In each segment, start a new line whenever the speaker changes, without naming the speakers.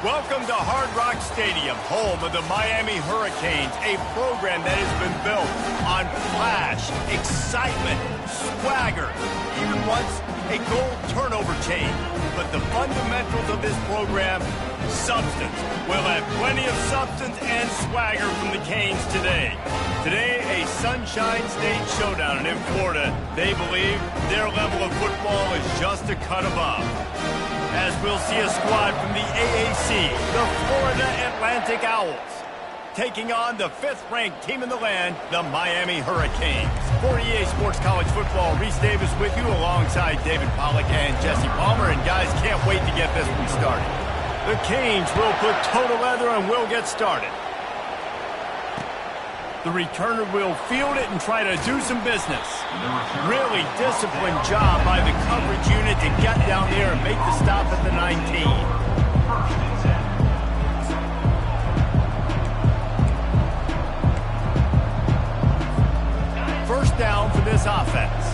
Welcome to Hard Rock Stadium, home of the Miami Hurricanes, a program that has been built on flash, excitement, swagger, even once a goal turnover chain. But the fundamentals of this program, substance. We'll have plenty of substance and swagger from the Canes today. Today, a Sunshine State showdown, and in Florida, they believe their level of football is just a cut above. As we'll see a squad from the AAC, the Florida Atlantic Owls, taking on the 5th-ranked team in the land, the Miami Hurricanes. For EA Sports College Football, Reese Davis with you alongside David Pollack and Jesse Palmer. And guys, can't wait to get this one started. The Canes will put total leather and will get started. The returner will field it and try to do some business. Really disciplined job by the coverage unit to get down there and make the stop at the 19. First down for this offense.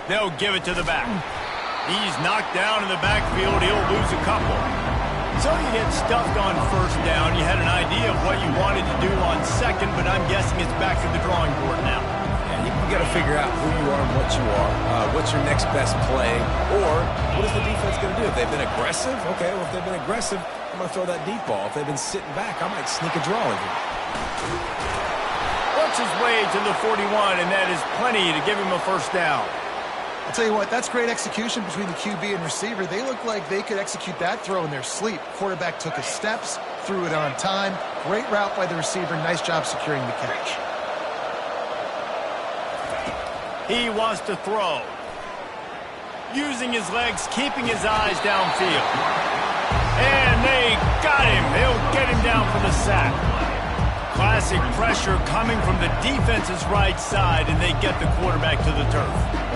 They'll give it to the back. He's knocked down in the backfield. He'll lose a couple. So you get stuffed on first down. You had an idea of what you wanted to do on second, but I'm guessing it's back to the drawing board now.
Yeah, you got to figure out who you are and what you are. What's your next best play? Or what is the defense going to do? If they've been aggressive, okay, well, if they've been aggressive, I'm going to throw that deep ball. If they've been sitting back, I might sneak a draw in here.
Works his way to the 41, and that is plenty to give him a first down.
I'll tell you what, that's great execution between the QB and receiver. They look like they could execute that throw in their sleep. Quarterback took his steps, threw it on time. Great route by the receiver. Nice job securing the catch.
He wants to throw. Using his legs, keeping his eyes downfield. And they got him. They'll get him down for the sack. Classic pressure coming from the defense's right side, and they get the quarterback to the turf.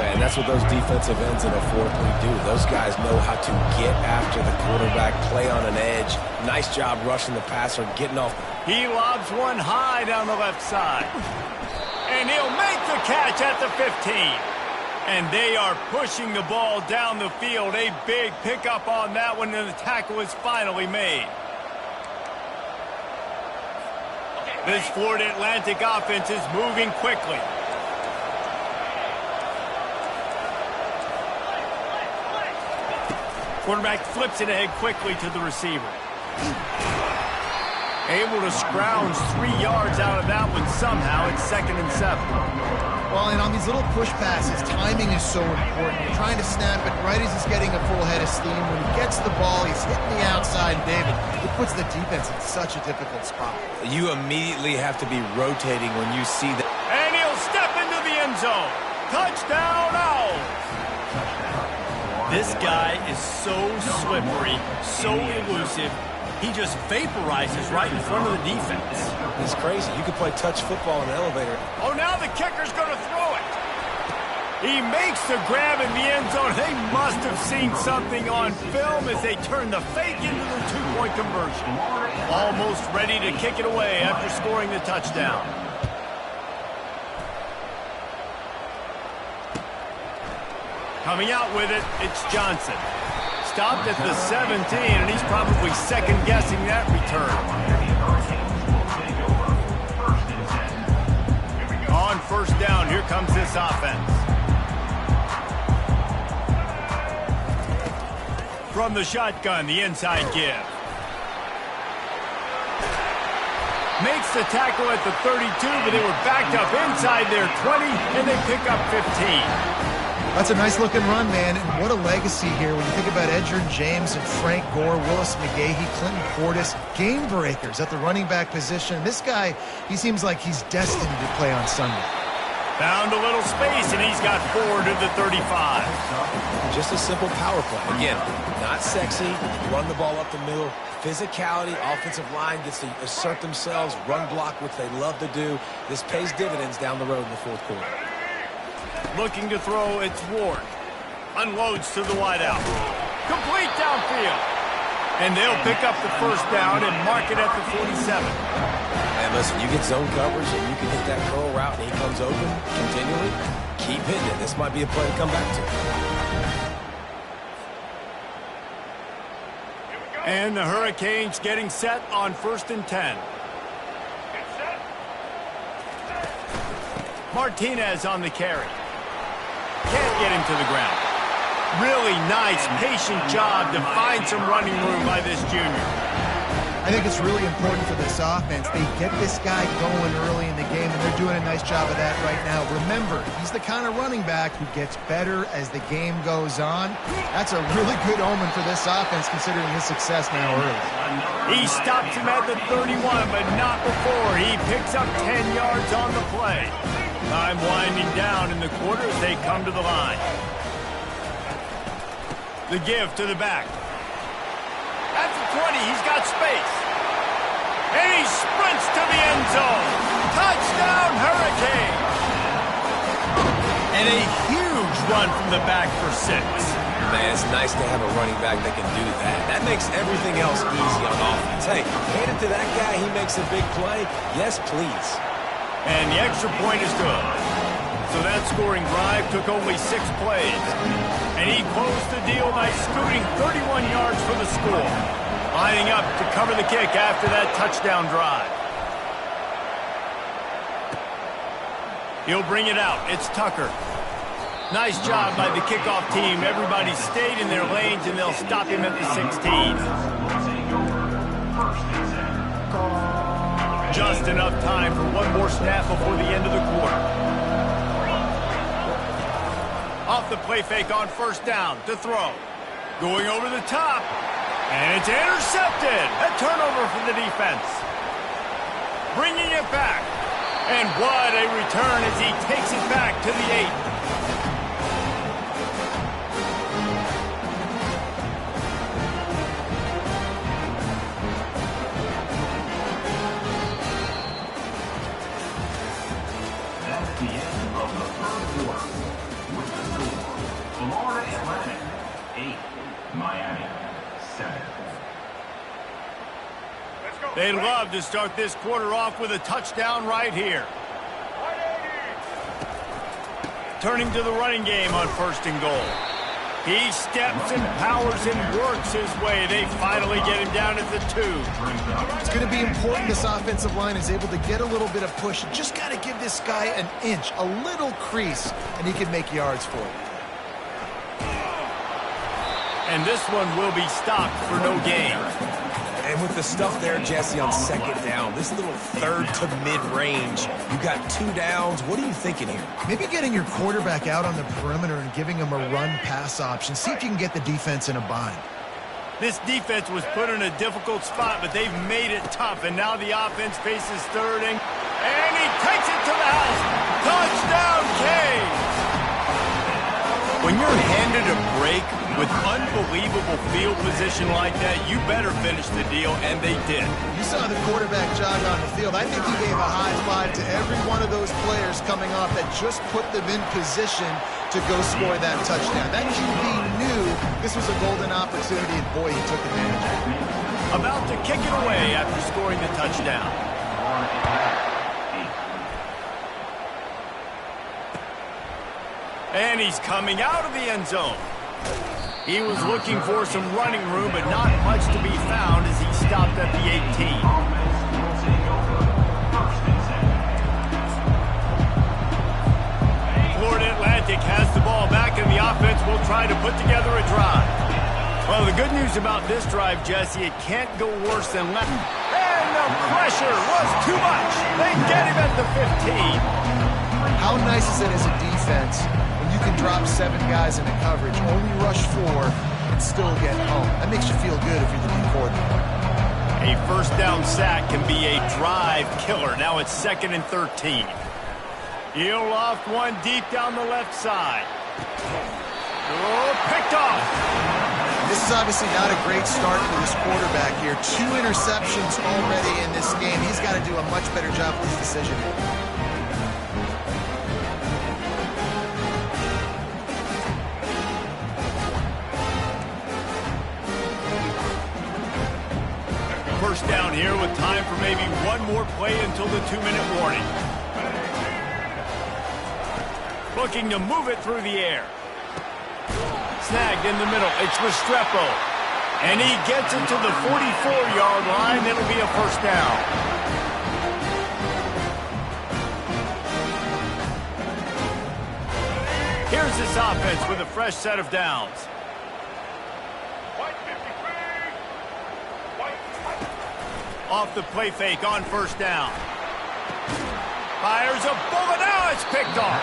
And that's what those defensive ends in a 4-3 do. Those guys know how to get after the quarterback, play on an edge. Nice job rushing the passer, getting off.
He lobs one high down the left side. And he'll make the catch at the 15. And they are pushing the ball down the field. A big pickup on that one, and the tackle is finally made. This Florida Atlantic offense is moving quickly. Quarterback flips it ahead quickly to the receiver. Able to scrounge 3 yards out of that one somehow. It's 2nd and 7.
Well, and on these little push passes, timing is so important. You're trying to snap it right as he's getting a full head of steam. When he gets the ball, he's hitting the outside. David, it puts the defense in such a difficult spot.
You immediately have to be rotating when you see that.
And he'll step into the end zone. Touchdown, Owls! This guy is so slippery, so elusive. He just vaporizes right in front of the defense.
It's crazy. You could play touch football in an elevator.
Oh, now the kicker's going to throw it. He makes the grab in the end zone. They must have seen something on film as they turn the fake into the 2-point conversion. Almost ready to kick it away after scoring the touchdown. Coming out with it, it's Johnson. Stopped at the 17, and he's probably second-guessing that return. On first down, here comes this offense. From the shotgun, the inside give. Makes the tackle at the 32, but they were backed up inside their 20, and they pick up 15.
That's a nice-looking run, man, and what a legacy here when you think about Edgerrin James and Frank Gore, Willis McGahee, Clinton Portis, game breakers at the running back position. This guy, he seems like he's destined to play on Sunday.
Found a little space, and he's got 4 to the 35.
Just a simple power play. Again, not sexy, run the ball up the middle. Physicality, offensive line gets to assert themselves, run block, which they love to do. This pays dividends down the road in the 4th quarter.
Looking to throw, it's Ward. Unloads to the wideout. Complete downfield. And they'll pick up the first down and mark it at the 47.
And Listen, you get zone coverage and you can hit that curl route and he comes open continually, keep hitting it. This might be a play to come back to.
And the Hurricanes getting set on 1st and 10. Martinez on the carry. Can't get him to the ground. Really nice, patient job to find some running room by this junior.
I think it's really important for this offense. They get this guy going early in the game, and they're doing a nice job of that right now. Remember, he's the kind of running back who gets better as the game goes on. That's a really good omen for this offense, considering his success now early.
He stops him at the 31, but not before. He picks up 10 yards on the play. Time winding down in the quarter as they come to the line. The give to the back. At the 20, he's got space. And he sprints to the end zone. Touchdown, Hurricane! And a huge run from the back for 6.
Man, it's nice to have a running back that can do that. That makes everything else easy on offense. Hey, hand it to that guy, he makes a big play. Yes, please.
And the extra point is good. So that scoring drive took only 6 plays. And he closed the deal by scooting 31 yards for the score. Lining up to cover the kick after that touchdown drive. He'll bring it out. It's Tucker. Nice job by the kickoff team. Everybody stayed in their lanes, and they'll stop him at the 16. Just enough time for one more snap before the end of the quarter. Off the play fake on 1st down to throw. Going over the top. And it's intercepted. A turnover for the defense. Bringing it back. And what a return as he takes it back to the 8.
That's the end of the 3rd quarter. With the score, Florida Atlantic 8, Miami 7.
They'd love to start this quarter off with a touchdown right here. Turning to the running game on 1st and goal. He steps and powers and works his way. They finally get him down at the 2.
It's going to be important this offensive line is able to get a little bit of push. Just got to give this guy an inch, a little crease, and he can make yards for it.
And this one will be stopped for no gain.
And with the stuff there, Jesse, on 2nd down, this little 3rd to mid-range, you got 2 downs. What are you thinking here?
Maybe getting your quarterback out on the perimeter and giving him a run-pass option. See if you can get the defense in a bind.
This defense was put in a difficult spot, but they've made it tough. And now the offense faces 3rd and he takes it to the house. Touchdown, Canes! When you're handed a break with unbelievable field position like that, you better finish the deal, and they did.
You saw the quarterback jog on the field. I think he gave a high five to every one of those players coming off that just put them in position to go score that touchdown. That QB knew this was a golden opportunity, and boy, he took advantage of it.
About to kick it away after scoring the touchdown. And he's coming out of the end zone. He was looking for some running room, but not much to be found as he stopped at the 18. Florida Atlantic has the ball back, and the offense will try to put together a drive. Well, the good news about this drive, Jesse, it can't go worse than left. And the pressure was too much. They get him at the 15.
How nice is it as a defense when you can drop 7 guys into coverage, only rush 4, and still get home? That makes you feel good if you're the D coordinator.
A 1st down sack can be a drive killer. Now it's 2nd and 13. He'll loft one deep down the left side. Oh, picked off.
This is obviously not a great start for this quarterback here. 2 interceptions already in this game. He's got to do a much better job with his decision making.
first down here with time for maybe one more play until the 2-minute warning. Looking to move it through the air. Snagged in the middle. It's Restrepo. And he gets it to the 44-yard line. It'll be a first down. Here's this offense with a fresh set of downs. Off the play fake on first down. Fires a bullet. Now it's picked off.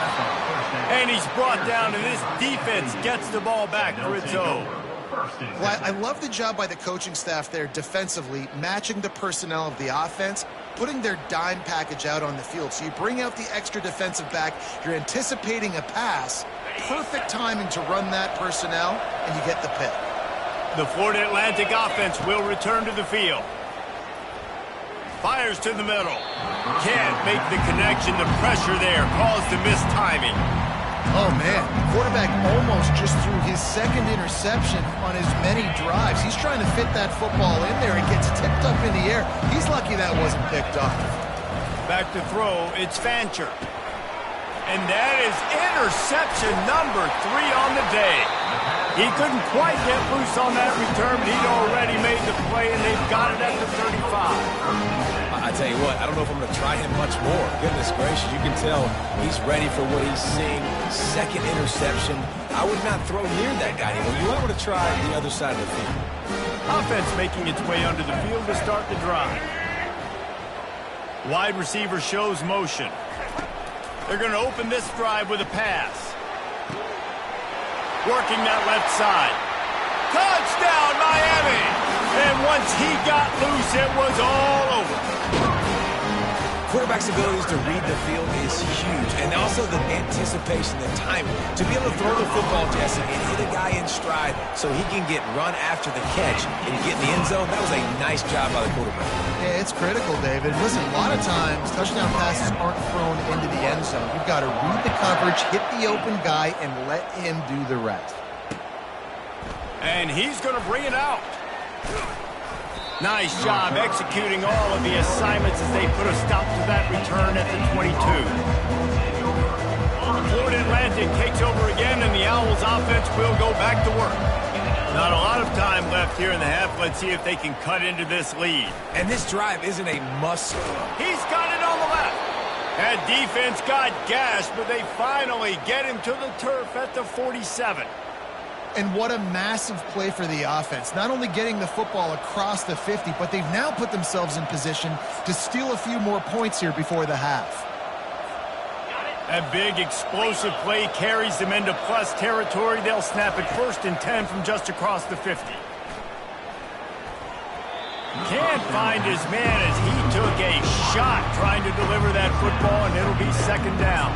And he's brought down, and this defense gets the ball back for its own.
Well, I love the job by the coaching staff there defensively, matching the personnel of the offense, putting their dime package out on the field. So you bring out the extra defensive back, you're anticipating a pass, perfect timing to run that personnel, and you get the pick.
The Florida Atlantic offense will return to the field. Fires to the middle. Can't make the connection. The pressure there caused the mistiming.
Oh, man. Quarterback almost just threw his second interception on as many drives. He's trying to fit that football in there. It gets tipped up in the air. He's lucky that wasn't picked off.
Back to throw. It's Fancher. And that is interception number 3 on the day. He couldn't quite get loose on that return, but he'd already made the play, and they've got it at the 35.
I tell you what, I don't know if I'm going to try him much more. Goodness gracious, you can tell he's ready for what he's seeing. Second interception. I would not throw near that guy anymore. You might want to try the other side of the field.
Offense making its way under the field to start the drive. Wide receiver shows motion. They're going to open this drive with a pass. Working that left side. Touchdown, Miami! And once he got loose, it was all over.
Quarterback's abilities to read the field is huge, and also the anticipation, the timing. To be able to throw the football, Jesse, and hit a guy in stride so he can get run after the catch and get in the end zone, that was a nice job by the quarterback.
Yeah, it's critical, David. Listen, a lot of times, touchdown passes aren't thrown into the end zone. You've got to read the coverage, hit the open guy, and let him do the rest.
And he's going to bring it out. Nice job executing all of the assignments as they put a stop to that return at the 22. Florida Atlantic takes over again, and the Owls offense will go back to work. Not a lot of time left here in the half. Let's see if they can cut into this lead.
And this drive isn't a must.
He's got it on the left. That defense got gashed, but they finally get him to the turf at the 47.
And what a massive play for the offense. Not only getting the football across the 50, but they've now put themselves in position to steal a few more points here before the half.
That big explosive play carries them into plus territory. They'll snap it 1st and 10 from just across the 50. Can't find his man as he took a shot trying to deliver that football, and it'll be 2nd down.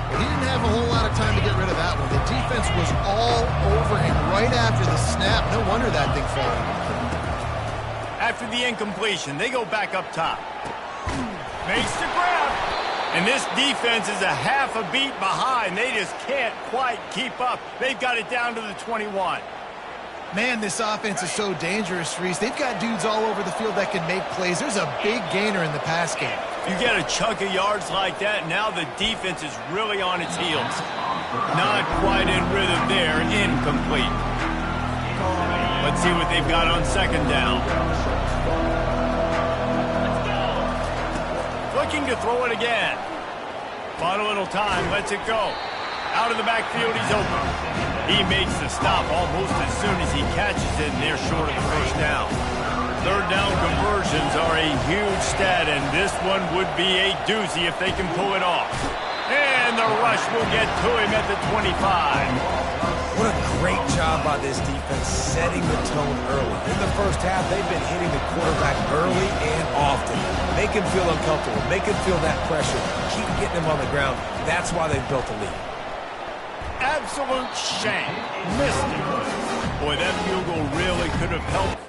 He didn't have a whole lot of time to get rid of that one. The defense was all over him right after the snap. No wonder that thing fell.
After the incompletion, they go back up top. Makes the grab. And this defense is a half a beat behind. They just can't quite keep up. They've got it down to the 21.
Man, this offense is so dangerous, Reese. They've got dudes all over the field that can make plays. There's a big gainer in the pass game.
You get a chunk of yards like that, now the defense is really on its heels. Not quite in rhythm there, incomplete. Let's see what they've got on 2nd down. Looking to throw it again. Bought a little time, lets it go. Out of the backfield, he's open. He makes the stop almost as soon as he catches it, and they're short of the 1st down. 3rd down conversions are a huge stat, and this one would be a doozy if they can pull it off. And the rush will get to him at the 25.
What a great job by this defense setting the tone early. In the 1st half, they've been hitting the quarterback early and often. Make him feel uncomfortable. Make him feel that pressure. Keep getting him on the ground. That's why they've built the lead.
Absolute shame. Missed it. Boy, that field goal really could have helped.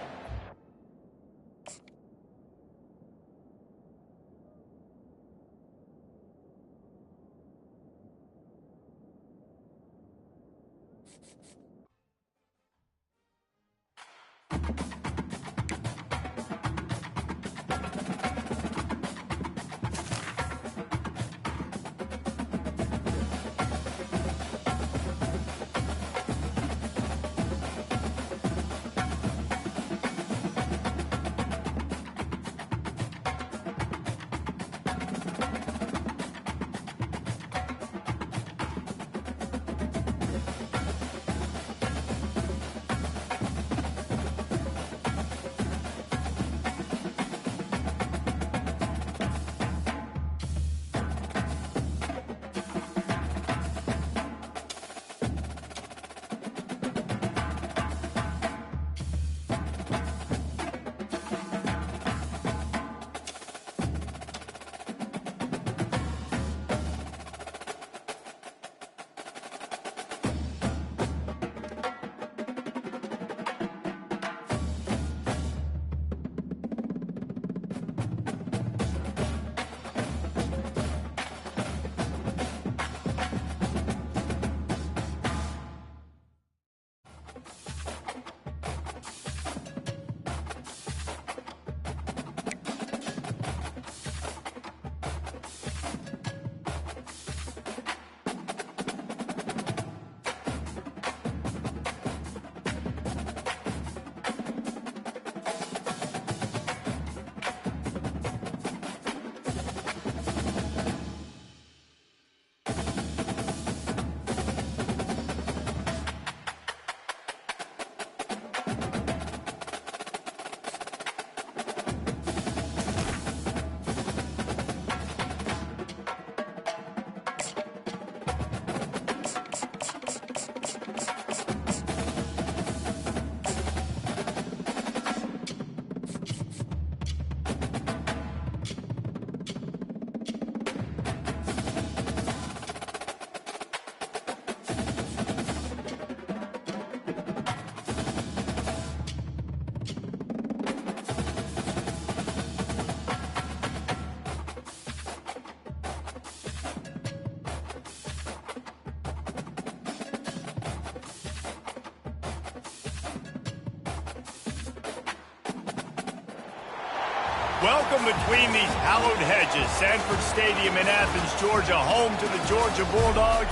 Welcome between these hallowed hedges. Sanford Stadium in Athens, Georgia, home to the Georgia Bulldogs.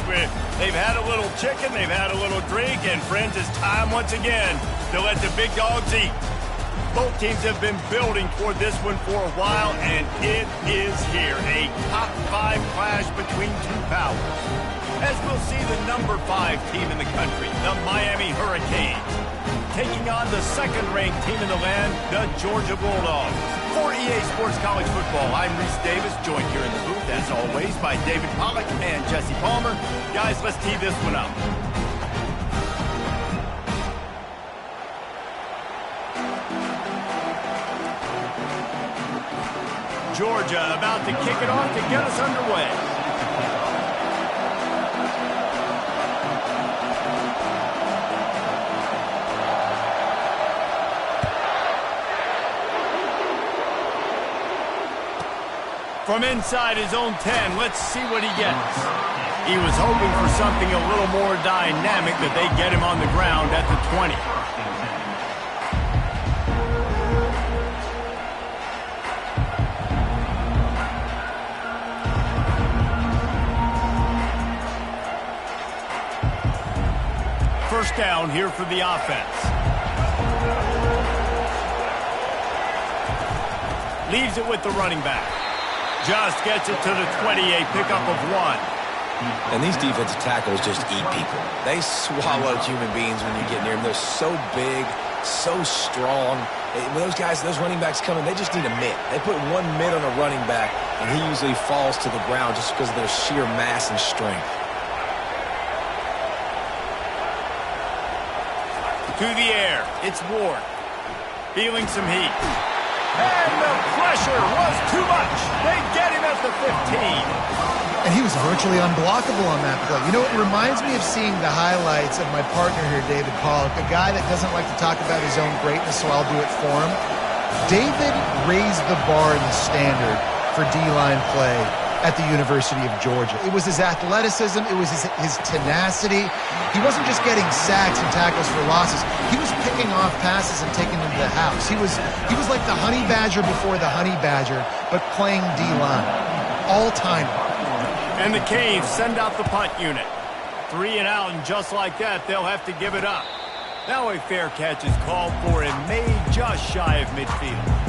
They've had a little chicken, they've had a little drink, and friends, it's time once again to let the big dogs eat. Both teams have been building toward this one for a while, and it is here. A top 5 clash between two powers. As we'll see the number 5 team in the country, the Miami Hurricanes, taking on the second-ranked team in the land, the Georgia Bulldogs. For EA Sports College Football, I'm Reese Davis, joined here in the booth, as always, by David Pollack and Jesse Palmer. Guys, let's tee this one up. Georgia about to kick it off to get us underway. From inside his own 10, let's see what he gets. He was hoping for something a little more dynamic, but they get him on the ground at the 20. First down here for the offense. Leaves it with the running back. Just gets it to the 20, a pickup of 1.
And these defensive tackles just eat people. They swallow human beings when you get near them. They're so big, so strong. When those guys, those running backs come in, they just need a mitt. They put one mitt on a running back, and he usually falls to the ground just because of their sheer mass and strength.
To the air, it's Ward. Feeling some heat. And the pressure was too much. They get him at the 15.
And he was virtually unblockable on that play. You know, it reminds me of seeing the highlights of my partner here, David Pollack, a guy that doesn't like to talk about his own greatness, so I'll do it for him. David raised the bar in the standard for D-line play at the University of Georgia. It was his athleticism. It was his tenacity. He wasn't just getting sacks and tackles for losses. He was picking off passes and taking them to the house. He was like the Honey Badger before the Honey Badger, but playing D-line. All-time.
And the Canes send out the punt unit. 3 and out, and just like that, they'll have to give it up. Now a fair catch is called for and made just shy of midfield.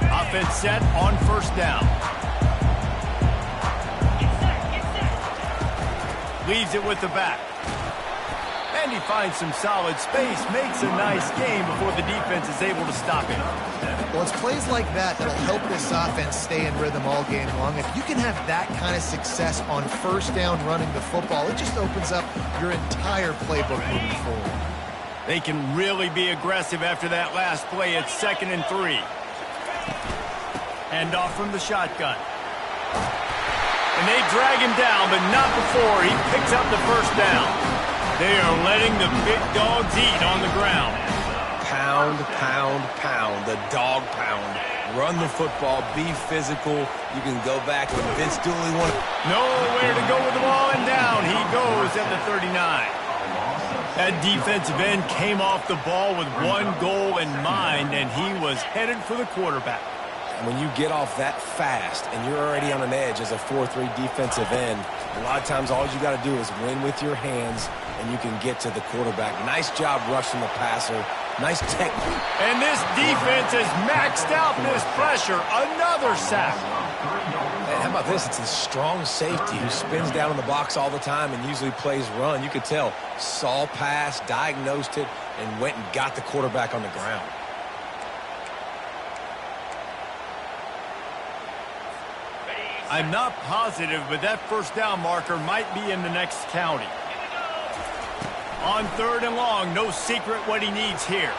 Offense set on first down. Leaves it with the back. And he finds some solid space, makes a nice game before the defense is able to stop him.
Well, it's plays like that that'll help this offense stay in rhythm all game long. If you can have that kind of success on first down running the football, it just opens up your entire playbook moving forward.
They can really be aggressive after that last play. It's 2nd and 3. Hand off from the shotgun. And they drag him down, but not before he picks up the first down. They are letting the big dogs eat on the ground.
Pound, pound, pound. The dog pound. Run the football. Be physical. You can go back when Vince Dooley wanted.
Nowhere to go with the ball, and down he goes at the 39. That defensive end came off the ball with one goal in mind, and he was headed for the quarterback.
When you get off that fast and you're already on an edge as a 4-3 defensive end, a lot of times all you got to do is win with your hands and you can get to the quarterback. Nice job rushing the passer. Nice technique.
And this defense has maxed out this pressure. Another sack.
And how about this? It's a strong safety who spins down in the box all the time and usually plays run. You could tell, saw pass, diagnosed it, and went and got the quarterback on the ground.
I'm not positive, but that first down marker might be in the next county. On 3rd and long, no secret what he needs here.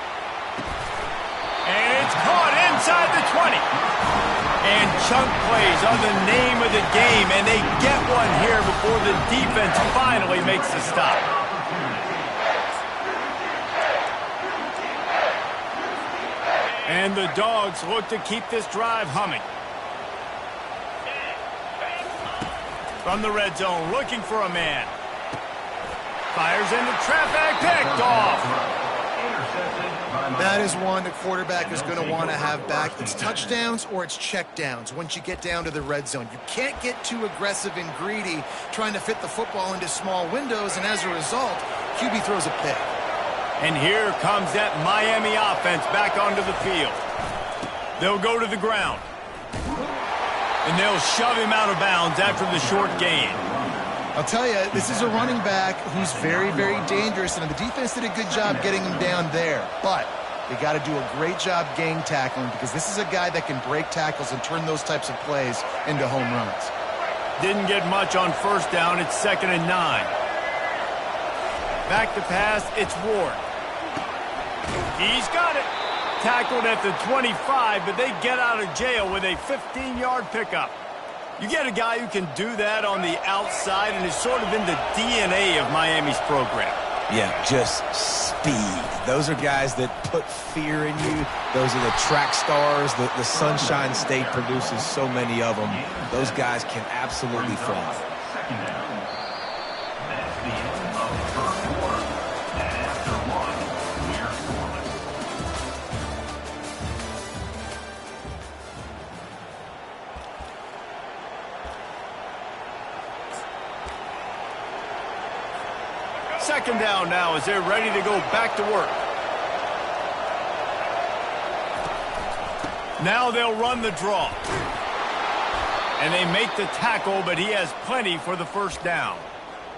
And it's caught inside the 20. And chunk plays are the name of the game, and they get one here before the defense finally makes the stop. And the Dogs look to keep this drive humming. From the red zone, looking for a man. Fires into traffic, picked off.
That is one the quarterback is going to want to have back. It's touchdowns or it's checkdowns once you get down to the red zone. You can't get too aggressive and greedy trying to fit the football into small windows, and as a result, QB throws a pick.
And here comes that Miami offense back onto the field. They'll go to the ground. And they'll shove him out of bounds after the short gain.
I'll tell you, this is a running back who's very, very dangerous, and the defense did a good job getting him down there. But they got to do a great job gang tackling, because this is a guy that can break tackles and turn those types of plays into home runs.
Didn't get much on first down. It's 2nd and 9. Back to pass, it's Ward. He's got it. Tackled at the 25, but they get out of jail with a 15-yard pickup. You get a guy who can do that on the outside, and is sort of in the DNA of Miami's program.
Yeah, just speed. Those are guys that put fear in you. Those are the track stars. The Sunshine State produces so many of them. Those guys can absolutely fly.
Second down now as they're ready to go back to work. Now they'll run the draw. And they make the tackle, but he has plenty for the first down.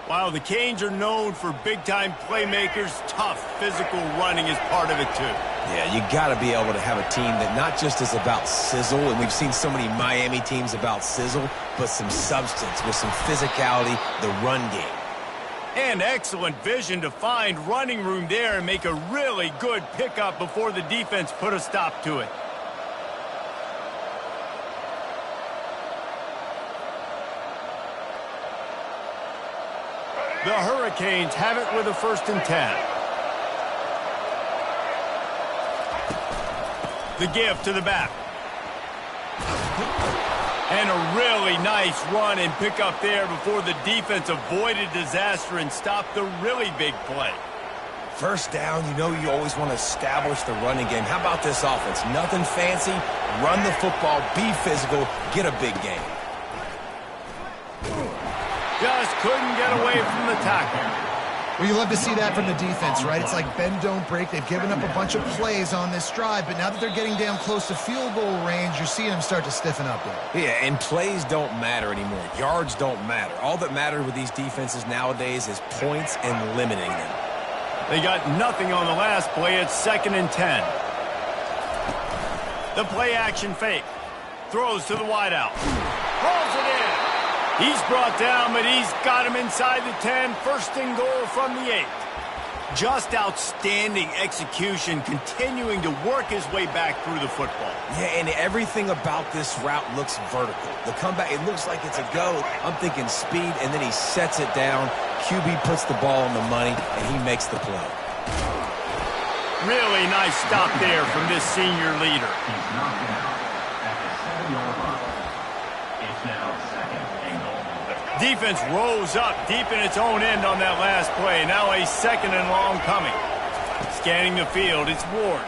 While the Canes are known for big-time playmakers, tough physical running is part of it too.
Yeah, you got to be able to have a team that not just is about sizzle, and we've seen so many Miami teams about sizzle, but some substance with some physicality, the run game.
And excellent vision to find running room there and make a really good pickup before the defense put a stop to it. The Hurricanes have it with a 1st and 10. The give to the back. And a really nice run and pick up there before the defense avoided disaster and stopped the really big play.
First down, you know you always want to establish the running game. How about this offense? Nothing fancy. Run the football, be physical, get a big game.
Just couldn't get away from the tackle.
Well, you love to see that from the defense, right? It's like bend, don't break. They've given up a bunch of plays on this drive, but now that they're getting down close to field goal range, you're seeing them start to stiffen up there.
Yeah, and plays don't matter anymore. Yards don't matter. All that matters with these defenses nowadays is points and limiting them.
They got nothing on the last play. It's 2nd and 10. The play action fake. Throws to the wideout. Rolls it in. He's brought down, but he's got him inside the 10. 1st and goal from the 8. Just outstanding execution, continuing to work his way back through the football.
Yeah, and everything about this route looks vertical. The comeback, it looks like it's a go. I'm thinking speed, and then he sets it down. QB puts the ball on the money, and he makes the play.
Really nice stop there from this senior leader.
He's knocked it out at the 7-yard line. It's now 2nd and goal.
Defense rose up deep in its own end on that last play. Now a 2nd and long coming. Scanning the field, it's Ward.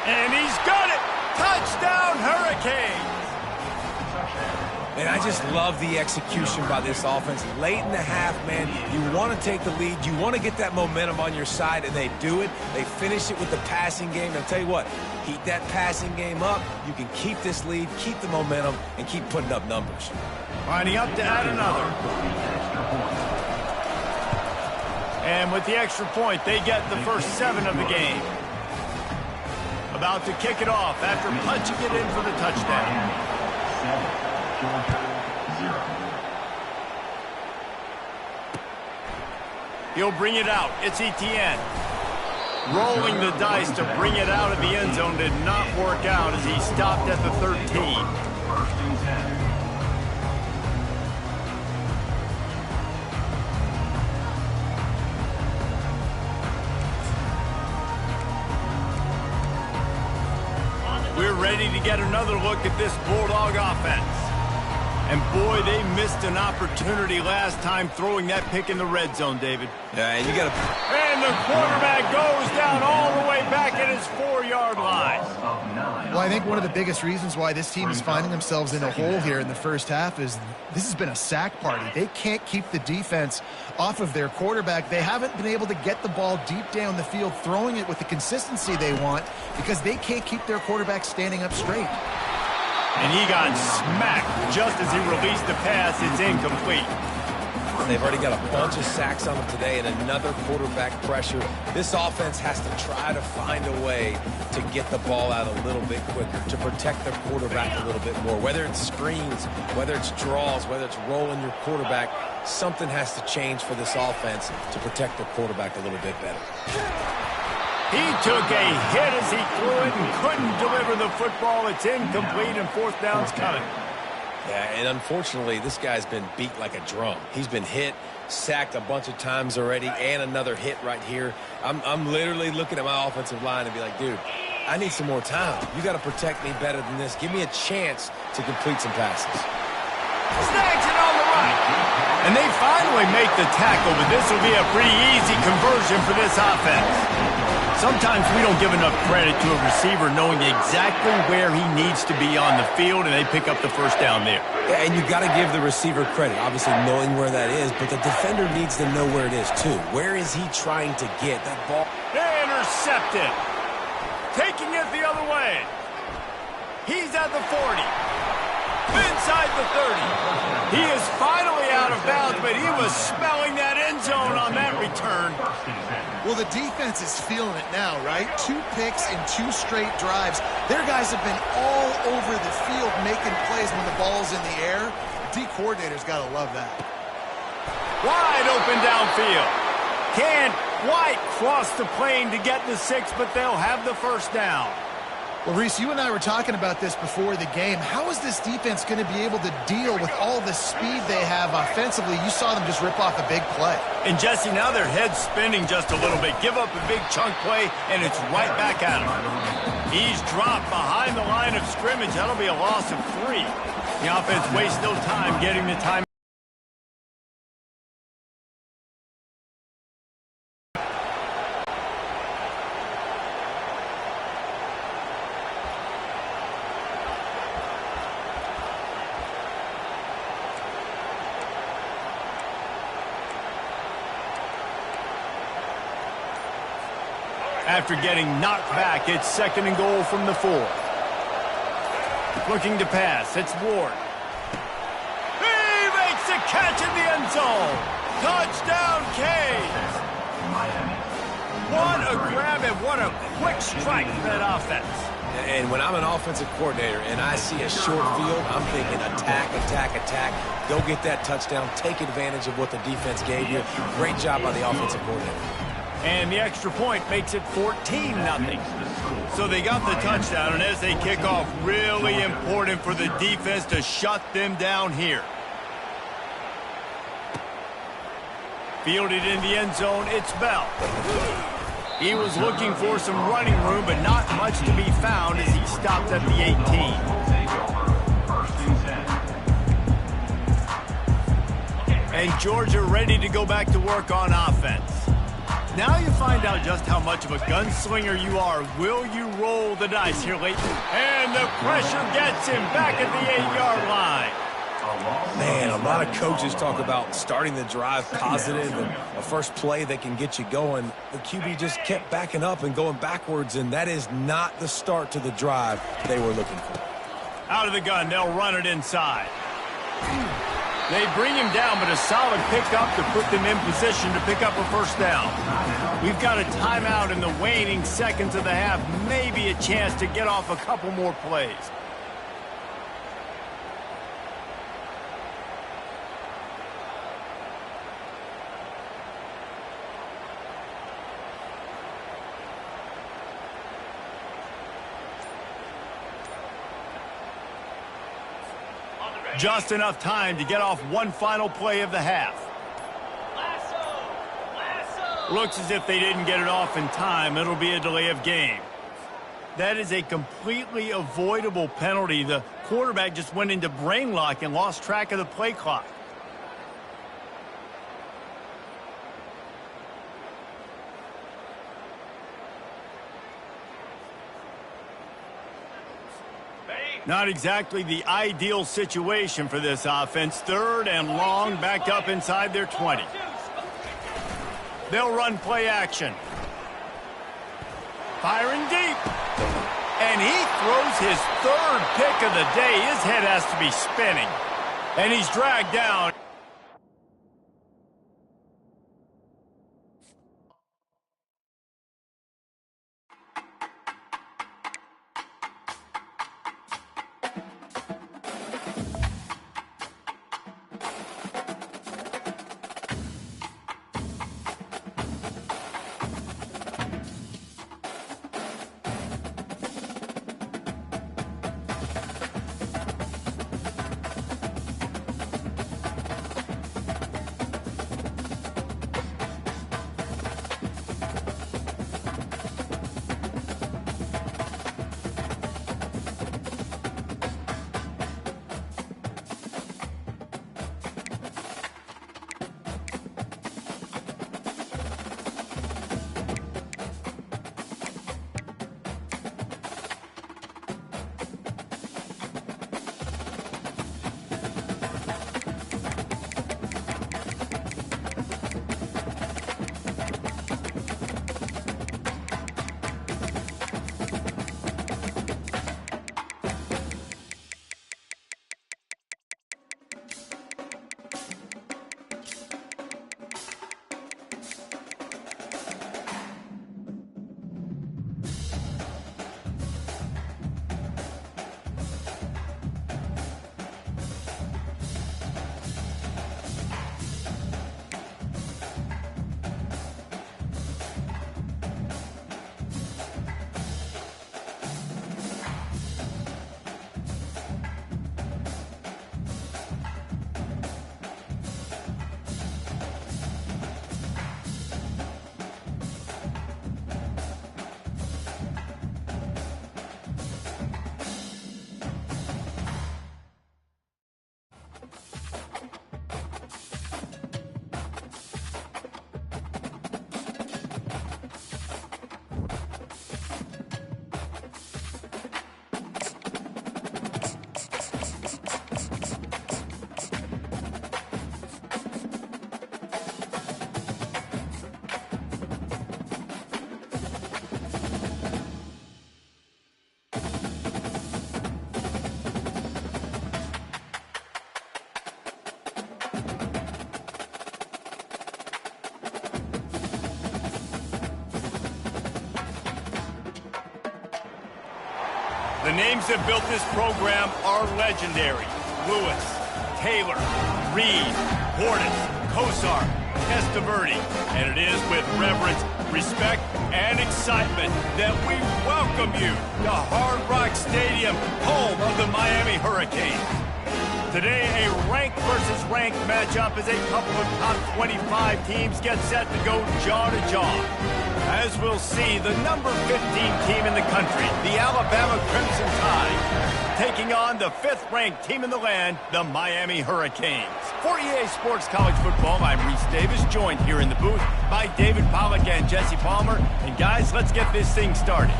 And he's got it! Touchdown, Hurricanes!
And I just love the execution by this offense. Late in the half, man, you want to take the lead. You want to get that momentum on your side, and they do it. They finish it with the passing game. And I'll tell you what, keep that passing game up. You can keep this lead, keep the momentum, and keep putting up numbers.
Lining up to add another. And with the extra point, they get the first 7 of the game. About to kick it off after punching it in for the touchdown.
7, Georgia 0.
He'll bring it out. It's Etienne. Rolling the dice to bring it out of the end zone did not work out as he stopped at the 13.
1st and 10.
We're ready to get another look at this Bulldog offense. And boy, they missed an opportunity last time throwing that pick in the red zone, David.
Yeah, and you got to...
And the quarterback goes down all the way back at his 4-yard line.
Well, I think one of the biggest reasons why this team is finding themselves in a hole here in the first half is this has been a sack party. They can't keep the defense off of their quarterback. They haven't been able to get the ball deep down the field, throwing it with the consistency they want because they can't keep their quarterback standing up straight.
And he got smacked just as he released the pass. It's incomplete.
They've already got a bunch of sacks on them today and another quarterback pressure. This offense has to try to find a way to get the ball out a little bit quicker, to protect their quarterback a little bit more. Whether it's screens, whether it's draws, whether it's rolling your quarterback, something has to change for this offense to protect their quarterback a little bit better.
He took a hit as he threw it and couldn't deliver the football. It's incomplete and fourth down's coming.
Yeah, and unfortunately, this guy's been beat like a drum. He's been hit, sacked a bunch of times already, and another hit right here. I'm literally looking at my offensive line and be like, dude, I need some more time. You got to protect me better than this. Give me a chance to complete some passes.
Snags it on the right. And they finally make the tackle, but this will be a pretty easy conversion for this offense. Sometimes we don't give enough credit to a receiver knowing exactly where he needs to be on the field, and they pick up the first down there.
Yeah, and you got to give the receiver credit, obviously knowing where that is, but the defender needs to know where it is too. Where is he trying to get that ball?
Intercepted. Taking it the other way. He's at the 40. Inside the 30. He is finally out of bounds, but he was smelling that end zone on that return.
Well, the defense is feeling it now, right? 2 picks in 2 straight drives. Their guys have been all over the field making plays when the ball's in the air. D coordinator's got to love that.
Wide open downfield. Can't quite cross the plane to get the 6, but they'll have the first down.
Well, Reese, you and I were talking about this before the game. How is this defense going to be able to deal with all the speed they have offensively? You saw them just rip off a big play.
And, Jesse, now their head's spinning just a little bit. Give up a big chunk play, and it's right back at him. He's dropped behind the line of scrimmage. That'll be a loss of 3. The offense wastes no time getting the time. After getting knocked back, it's 2nd and goal from the 4. Looking to pass, it's Ward. He makes a catch in the end zone. Touchdown, Canes. What a grab and what a quick strike for that offense.
And when I'm an offensive coordinator and I see a short field, I'm thinking attack, attack, attack. Go get that touchdown. Take advantage of what the defense gave you. Great job by the offensive coordinator.
And the extra point makes it 14-0. So they got the touchdown, and as they kick off, really important for the defense to shut them down here. Fielded in the end zone, it's Bell. He was looking for some running room, but not much to be found as he stopped at the 18. And Georgia ready to go back to work on offense. Now you find out just how much of a gunslinger you are. Will you roll the dice here late? And the pressure gets him back at the 8-yard line.
Man, a lot of coaches talk about starting the drive positive and a first play that can get you going. The QB just kept backing up and going backwards, and that is not the start to the drive they were looking for.
Out of the gun, they'll run it inside. They bring him down, but a solid pickup to put them in position to pick up a first down. We've got a timeout in the waning seconds of the half, maybe a chance to get off a couple more plays. Just enough time to get off one final play of the half. Looks as if they didn't get it off in time. It'll be a delay of game. That is a completely avoidable penalty. The quarterback just went into brain lock and lost track of the play clock. Not exactly the ideal situation for this offense. 3rd and long, backed up inside their 20. They'll run play action. Firing deep. And he throws his 3rd pick of the day. His head has to be spinning. And he's dragged down. The names that built this program are legendary. Lewis, Taylor, Reed, Portis, Kosar, Testaverde. And it is with reverence, respect, and excitement that we welcome you to Hard Rock Stadium, home of the Miami Hurricanes. Today, a ranked versus ranked matchup as a couple of top 25 teams get set to go jaw to jaw. As we'll see, the number 15 team in the country, the Alabama Crimson Tide, taking on the 5th-ranked team in the land, the Miami Hurricanes. For EA Sports College Football, I'm Reese Davis, joined here in the booth by David Pollack and Jesse Palmer. And guys, let's get this thing started.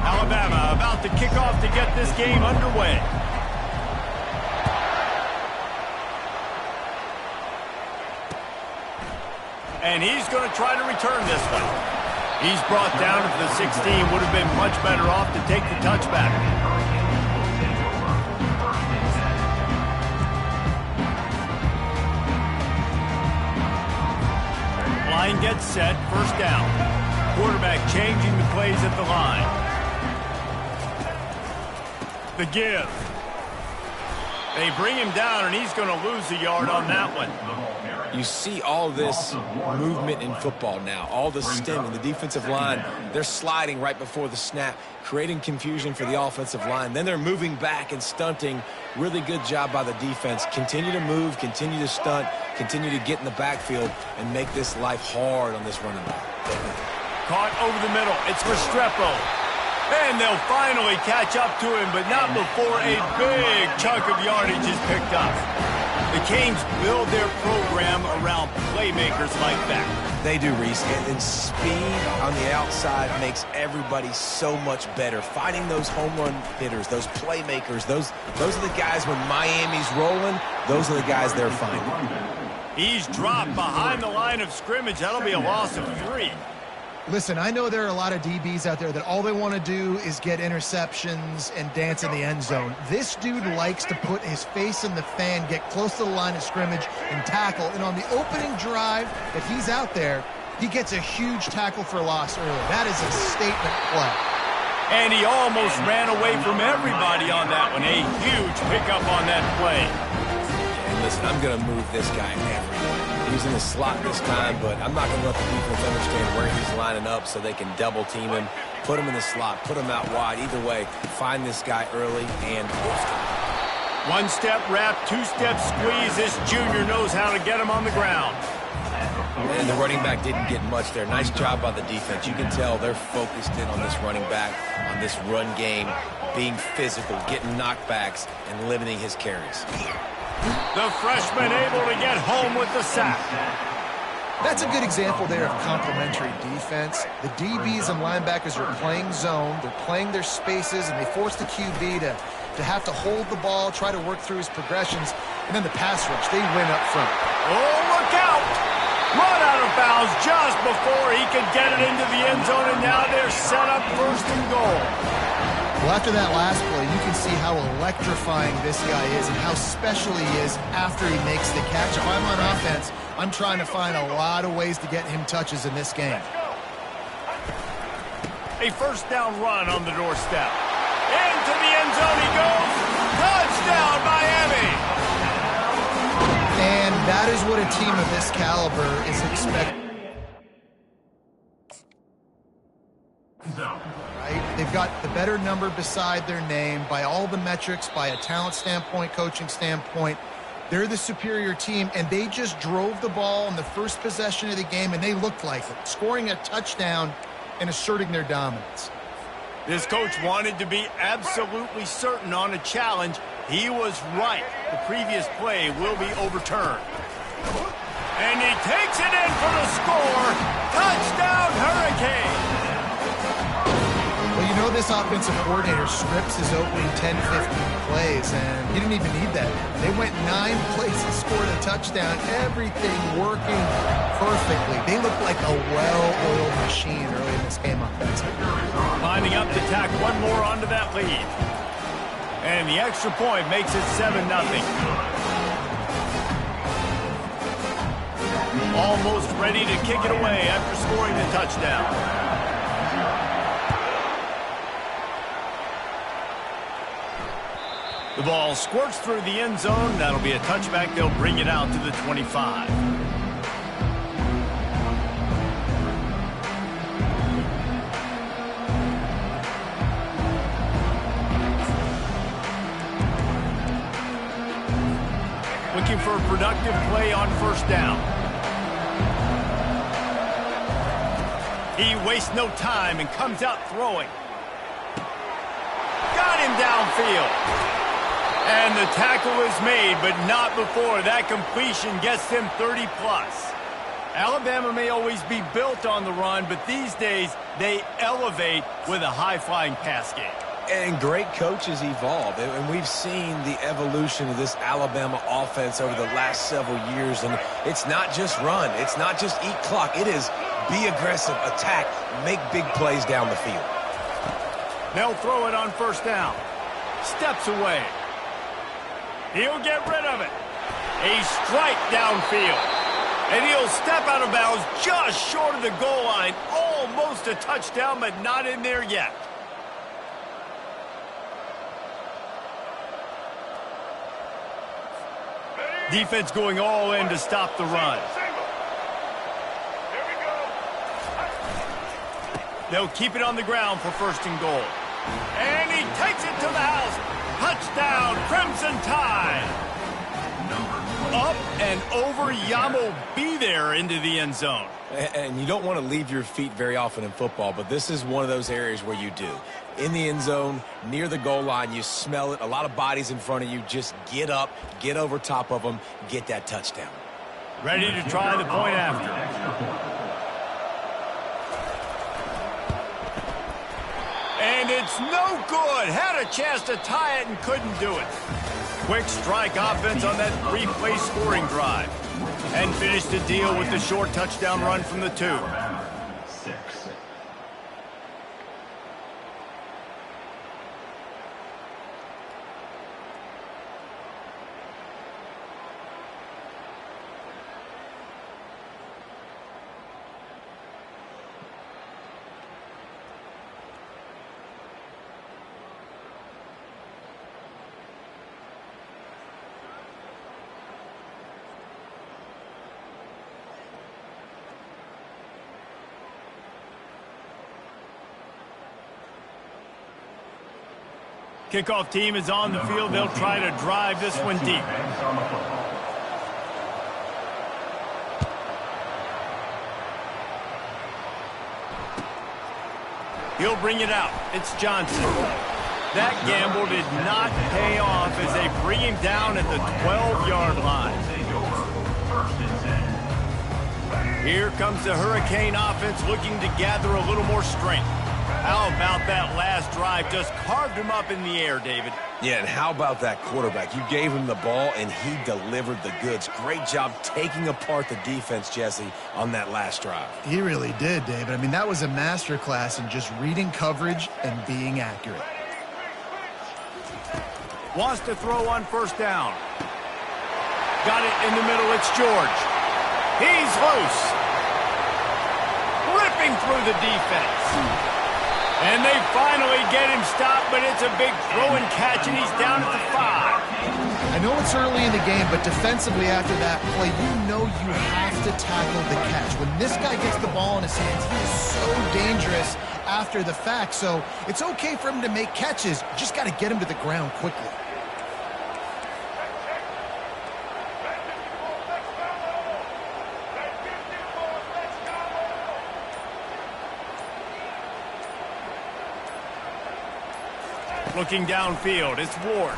Alabama about to kick off to get this game underway. And he's going to try to return this one. He's brought down to the 16. Would have been much better off to take the touchback. Line gets set. First down. Quarterback changing the plays at the line. The give. They bring him down, and he's going to lose a yard on that one.
You see all this movement in football now, all the stemming, the defensive line, they're sliding right before the snap, creating confusion for the offensive line. Then they're moving back and stunting. Really good job by the defense. Continue to move, continue to stunt, continue to get in the backfield and make this life hard on this running back.
Caught over the middle. It's Restrepo. And they'll finally catch up to him, but not before a big chunk of yardage is picked up. The Canes build their program around playmakers like that.
They do, Reese, and speed on the outside makes everybody so much better. Finding those home run hitters, those playmakers, those are the guys when Miami's rolling, those are the guys they're finding.
He's dropped behind the line of scrimmage. That'll be a loss of 3.
Listen, I know there are a lot of DBs out there that all they want to do is get interceptions and dance in the end zone. This dude likes to put his face in the fan, get close to the line of scrimmage, and tackle. And on the opening drive that he's out there, he gets a huge tackle for loss early. That is a statement play.
And he almost ran away from everybody on that one. A huge pickup on that play.
And listen, I'm going to move this guy everywhere. He's in the slot this time, but I'm not going to let the defense understand where he's lining up so they can double team him, put him in the slot, put him out wide. Either way, find this guy early and often.
One-step wrap, two-step squeeze. This junior knows how to get him on the ground.
And the running back didn't get much there. Nice job by the defense. You can tell they're focused in on this running back, on this run game, being physical, getting knockbacks, and limiting his carries.
The freshman able to get home with the sack.
That's a good example there of complementary defense. The DBs and linebackers are playing zone, they're playing their spaces, and they force the QB to have to hold the ball, try to work through his progressions, and then the pass rush, they win up front.
Oh, look out! Run out of bounds just before he could get it into the end zone, and now they're set up 1st and goal.
Well, after that last play, you can see how electrifying this guy is and how special he is after he makes the catch. If I'm on offense, I'm trying to find a lot of ways to get him touches in this game.
A 1st down run on the doorstep. Into the end zone he goes. Touchdown, Miami!
And that is what a team of this caliber is expecting. Right? They've got the better number beside their name by all the metrics, by a talent standpoint, coaching standpoint. They're the superior team, and they just drove the ball in the first possession of the game, and they looked like it, scoring a touchdown and asserting their dominance.
This coach wanted to be absolutely certain on a challenge. He was right. The previous play will be overturned. And he takes it in for the score. Touchdown, Hurricane!
Well, you know this offensive coordinator scripts his opening 10, 15 plays, and he didn't even need that. They went 9 plays and scored a touchdown, everything working perfectly. They looked like a well-oiled machine early in this game offensively.
Lining up to tack one more onto that lead. And the extra point makes it 7-0. Almost ready to kick it away after scoring the touchdown. The ball squirts through the end zone. That'll be a touchback. They'll bring it out to the 25. Looking for a productive play on 1st down. He wastes no time and comes out throwing. Got him downfield. And the tackle is made, but not before that completion gets them 30+. Alabama may always be built on the run, but these days they elevate with a high-flying pass game.
And great coaches evolve, and we've seen the evolution of this Alabama offense over the last several years, and it's not just run, it's not just eat clock, it is be aggressive, attack, make big plays down the field.
They'll throw it on 1st down. Steps away. He'll get rid of it. A strike downfield. And he'll step out of bounds just short of the goal line. Almost a touchdown, but not in there yet. Defense going all in to stop the run. They'll keep it on the ground for 1st and goal. And he takes it to the house. Touchdown, Crimson Tide. up and over Yamo be there into the end zone.
And you don't want to leave your feet very often in football, but this is one of those areas where you do. In the end zone, near the goal line, you smell it. A lot of bodies in front of you. Just get up, get over top of them, get that touchdown.
Ready to try the point after. And it's no good. Had a chance to tie it and couldn't do it. Quick strike offense on that 3-play scoring drive. And finished the deal with the short touchdown run from the 2. Kickoff team is on the field. They'll try to drive this one deep. He'll bring it out. It's Johnson. That gamble did not pay off as they bring him down at the 12-yard line. Here comes the Hurricane offense looking to gather a little more strength. How about that last drive? Just carved him up in the air, David.
Yeah, and how about that quarterback? You gave him the ball, and he delivered the goods. Great job taking apart the defense, Jesse, on that last drive.
He really did, David. I mean, that was a masterclass in just reading coverage and being accurate.
Wants to throw on first down. Got it in the middle. It's George. He's loose. Ripping through the defense. And they finally get him stopped, but it's a big throw and catch, and he's down at the 5.
I know it's early in the game, but defensively after that play, you know you have to tackle the catch. When this guy gets the ball in his hands, he is so dangerous after the fact. So it's okay for him to make catches. You just got to get him to the ground quickly.
Looking downfield, it's Ward.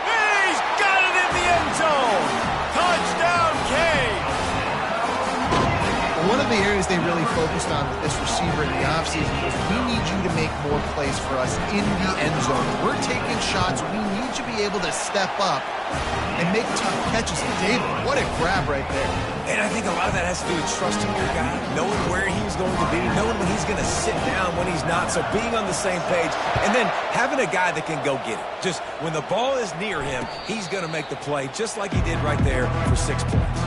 He's got it in the end zone! Touchdown, Cade!
One of the areas they really focused on with this receiver in the offseason was we need you to make more plays for us in the end zone. We're taking shots. We need you to be able to step up and make tough catches. And David, what a grab right there.
And I think a lot of that has to do with trusting your guy, knowing where he's going to be, knowing when he's going to sit down, when he's not, so being on the same page, and then having a guy that can go get it. Just when the ball is near him, he's going to make the play, just like he did right there for 6 points.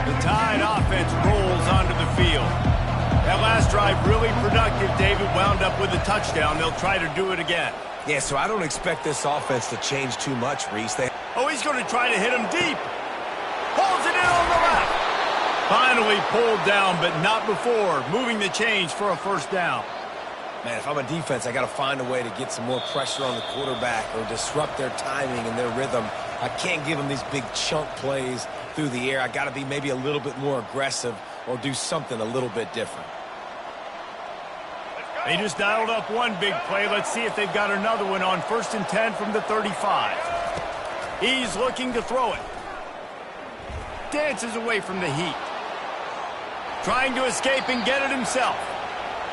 The Tide offense rolls onto the field. That last drive really productive. David wound up with a touchdown. They'll try to do it again.
Yeah, so I don't expect this offense to change too much, Reese.
Oh, he's going to try to hit him deep. Pulls it in on the left. Finally pulled down, but not before. Moving the change for a first down.
Man, if I'm a defense, I got to find a way to get some more pressure on the quarterback or disrupt their timing and their rhythm. I can't give them these big chunk plays through the air. I got to be maybe a little bit more aggressive or do something a little bit different.
They just dialed up one big play. Let's see if they've got another one on 1st and 10 from the 35. He's looking to throw it. Dances away from the heat. Trying to escape and get it himself.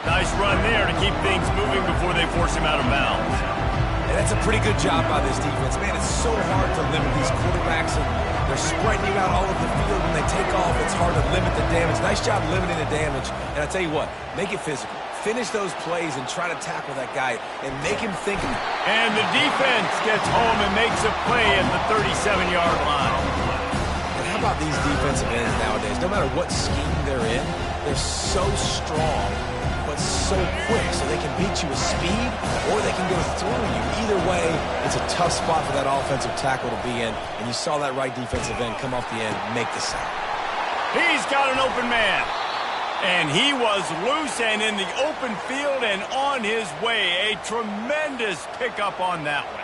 Nice run there to keep things moving before they force him out of bounds.
And that's a pretty good job by this defense. Man, it's so hard to limit these quarterbacks, and they're spreading you out all over the field. When they take off, it's hard to limit the damage. Nice job limiting the damage. And I tell you what, make it physical. Finish those plays and try to tackle that guy and make him think.
And the defense gets home and makes a play at the 37-yard line.
And how about these defensive ends nowadays? No matter what scheme they're in, they're so strong but so quick, so they can beat you with speed or they can go through you. Either way, it's a tough spot for that offensive tackle to be in, and you saw that right defensive end come off the end, make the sack.
He's got an open man. And he was loose and in the open field and on his way. A tremendous pickup on that one.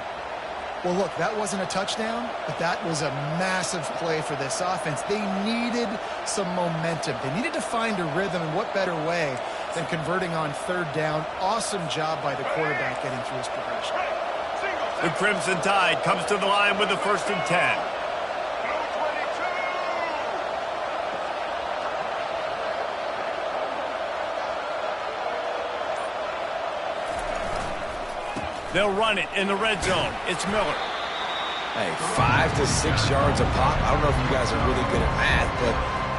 Well, look, that wasn't a touchdown, but that was a massive play for this offense. They needed some momentum. They needed to find a rhythm, and what better way than converting on third down. Awesome job by the quarterback getting through his progression.
The Crimson Tide comes to the line with the 1st and 10. They'll run it in the red zone. It's Miller.
Hey, 5 to 6 yards a pop. I don't know if you guys are really good at math, but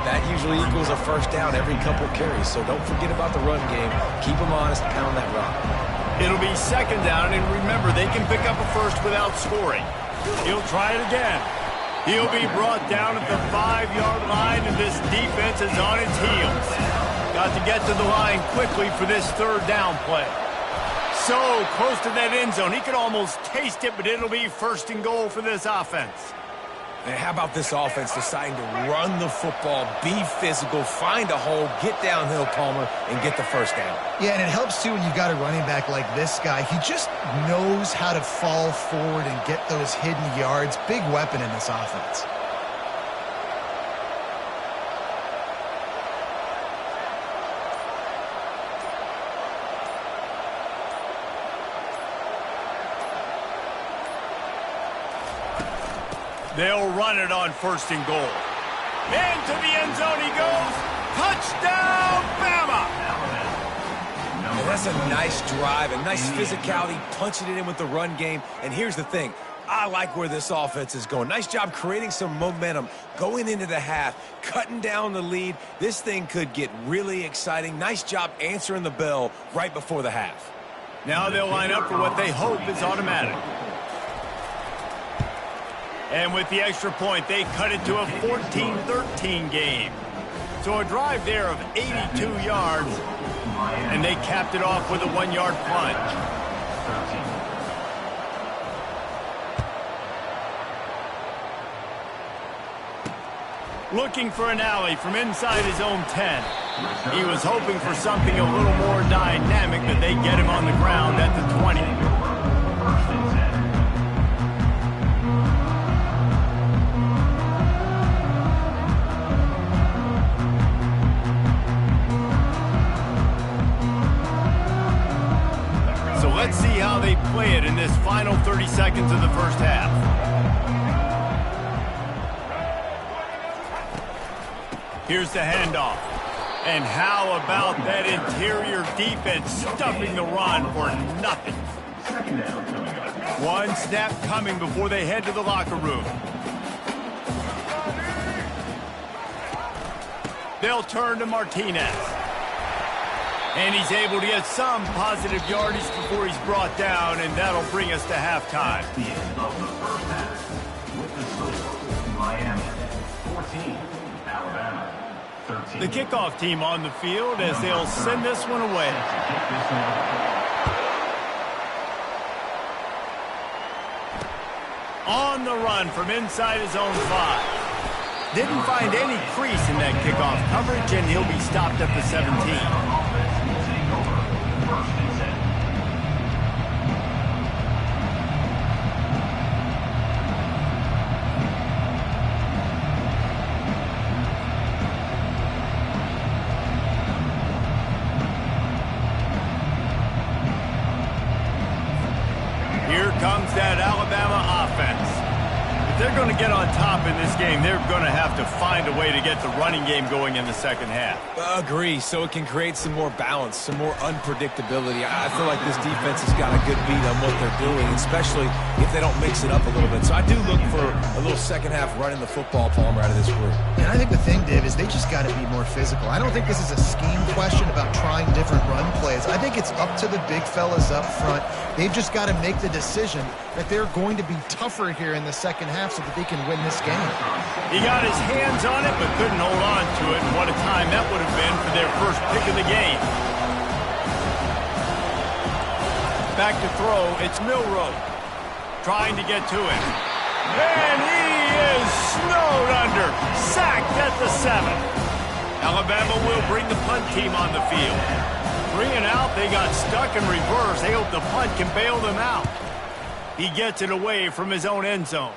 that usually equals a first down every couple carries. So don't forget about the run game. Keep them honest, pound that rock.
It'll be 2nd down, and remember, they can pick up a first without scoring. He'll try it again. He'll be brought down at the 5-yard line, and this defense is on its heels. Got to get to the line quickly for this 3rd down play. So close to that end zone. He could almost taste it, but it'll be 1st and goal for this offense.
And how about this offense deciding to run the football, be physical, find a hole, get downhill, Palmer, and get the first down?
Yeah, and it helps, too, when you've got a running back like this guy. He just knows how to fall forward and get those hidden yards. Big weapon in this offense.
They'll run it on 1st and goal. Into the end zone he goes. Touchdown, Bama!
And that's a nice drive, a nice physicality, punching it in with the run game. And here's the thing. I like where this offense is going. Nice job creating some momentum, going into the half, cutting down the lead. This thing could get really exciting. Nice job answering the bell right before the half.
Now they'll line up for what they hope is automatic. And with the extra point, they cut it to a 14-13 game. So a drive there of 82 yards, and they capped it off with a 1-yard plunge. Looking for an alley from inside his own 10. He was hoping for something a little more dynamic, but they get him on the ground at the 20. Let's see how they play it in this final 30 seconds of the first half. Here's the handoff. And how about that interior defense stuffing the run for nothing? One snap coming before they head to the locker room. They'll turn to Martinez. And he's able to get some positive yardage before he's brought down, and that'll bring us to halftime.
The end of the first half with the score, Miami 14, Alabama 13.
The kickoff team on the field as they'll send this one away. On the run from inside his own 5. Didn't find any crease in that kickoff coverage, and he'll be stopped at the 17. Here comes that Alabama offense. If they're going to get on top in this game, they're going to have to find a way to get the running game going in the second half.
Agree, so it can create some more balance, some more unpredictability. I feel like this defense has got a good beat on what they're doing, especially if they don't mix it up a little bit. So I do look for a little second half running the football, Palmer, out of this group.
And I think the thing, Dave, is they just got to be more physical. I don't think this is a scheme question about trying different run plays. I think it's up to the big fellas up front. They've just got to make the decision that they're going to be tougher here in the second half so that they can win this game.
He got his hands on it but couldn't hold on to it, and what a time that would have been for their first pick of the game. Back to throw, it's Milroe trying to get to it. And he is snowed under. Sacked at the 7. Alabama will bring the punt team on the field. 3 and out, they got stuck in reverse. They hope the punt can bail them out. He gets it away from his own end zone.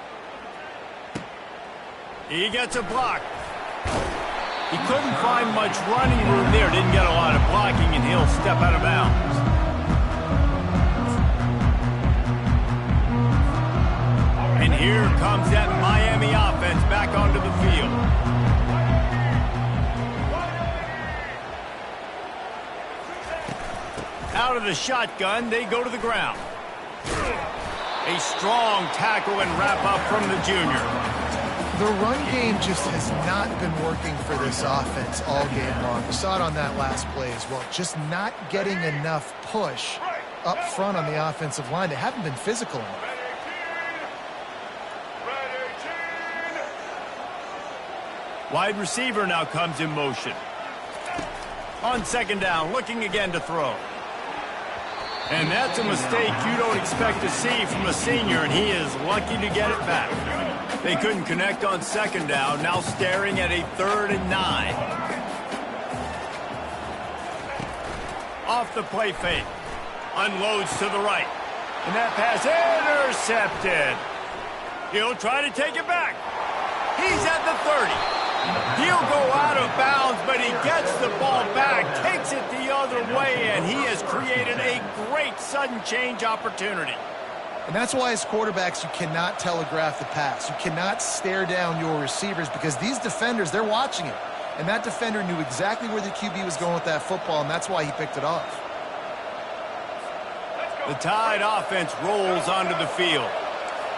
He gets a block. He couldn't find much running room there. Didn't get a lot of blocking, and he'll step out of bounds. And here comes that Miami offense back onto the field. Out of the shotgun, they go to the ground. A strong tackle and wrap up from the junior.
The run game just has not been working for this offense all game long. We saw it on that last play as well. Just not getting enough push up front on the offensive line. They haven't been physical enough.
Wide receiver now comes in motion. On second down, looking again to throw. And that's a mistake you don't expect to see from a senior, and he is lucky to get it back. They couldn't connect on second down, now staring at a 3rd and 9. Off the play fake. Unloads to the right. And that pass intercepted. He'll try to take it back. He's at the 30. He'll go out of bounds, but he gets the ball back, takes it the other way, and he has created a great sudden change opportunity.
And that's why as quarterbacks, you cannot telegraph the pass. You cannot stare down your receivers because these defenders, they're watching it. And that defender knew exactly where the QB was going with that football, and that's why he picked it off.
The Tide offense rolls onto the field.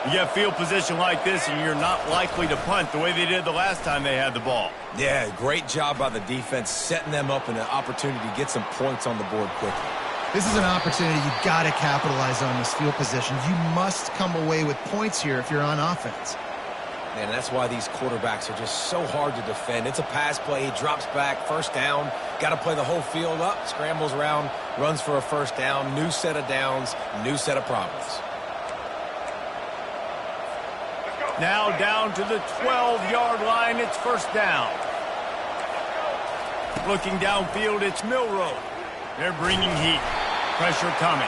You get field position like this, and you're not likely to punt the way they did the last time they had the ball.
Yeah, great job by the defense, setting them up in an opportunity to get some points on the board quickly.
This is an opportunity you've got to capitalize on this field position. You must come away with points here if you're on offense.
And that's why these quarterbacks are just so hard to defend. It's a pass play. He drops back, first down. Got to play the whole field up, scrambles around, runs for a first down, new set of downs, new set of problems.
Now down to the 12-yard line, it's first down. Looking downfield, it's Milroe. They're bringing heat. Pressure coming.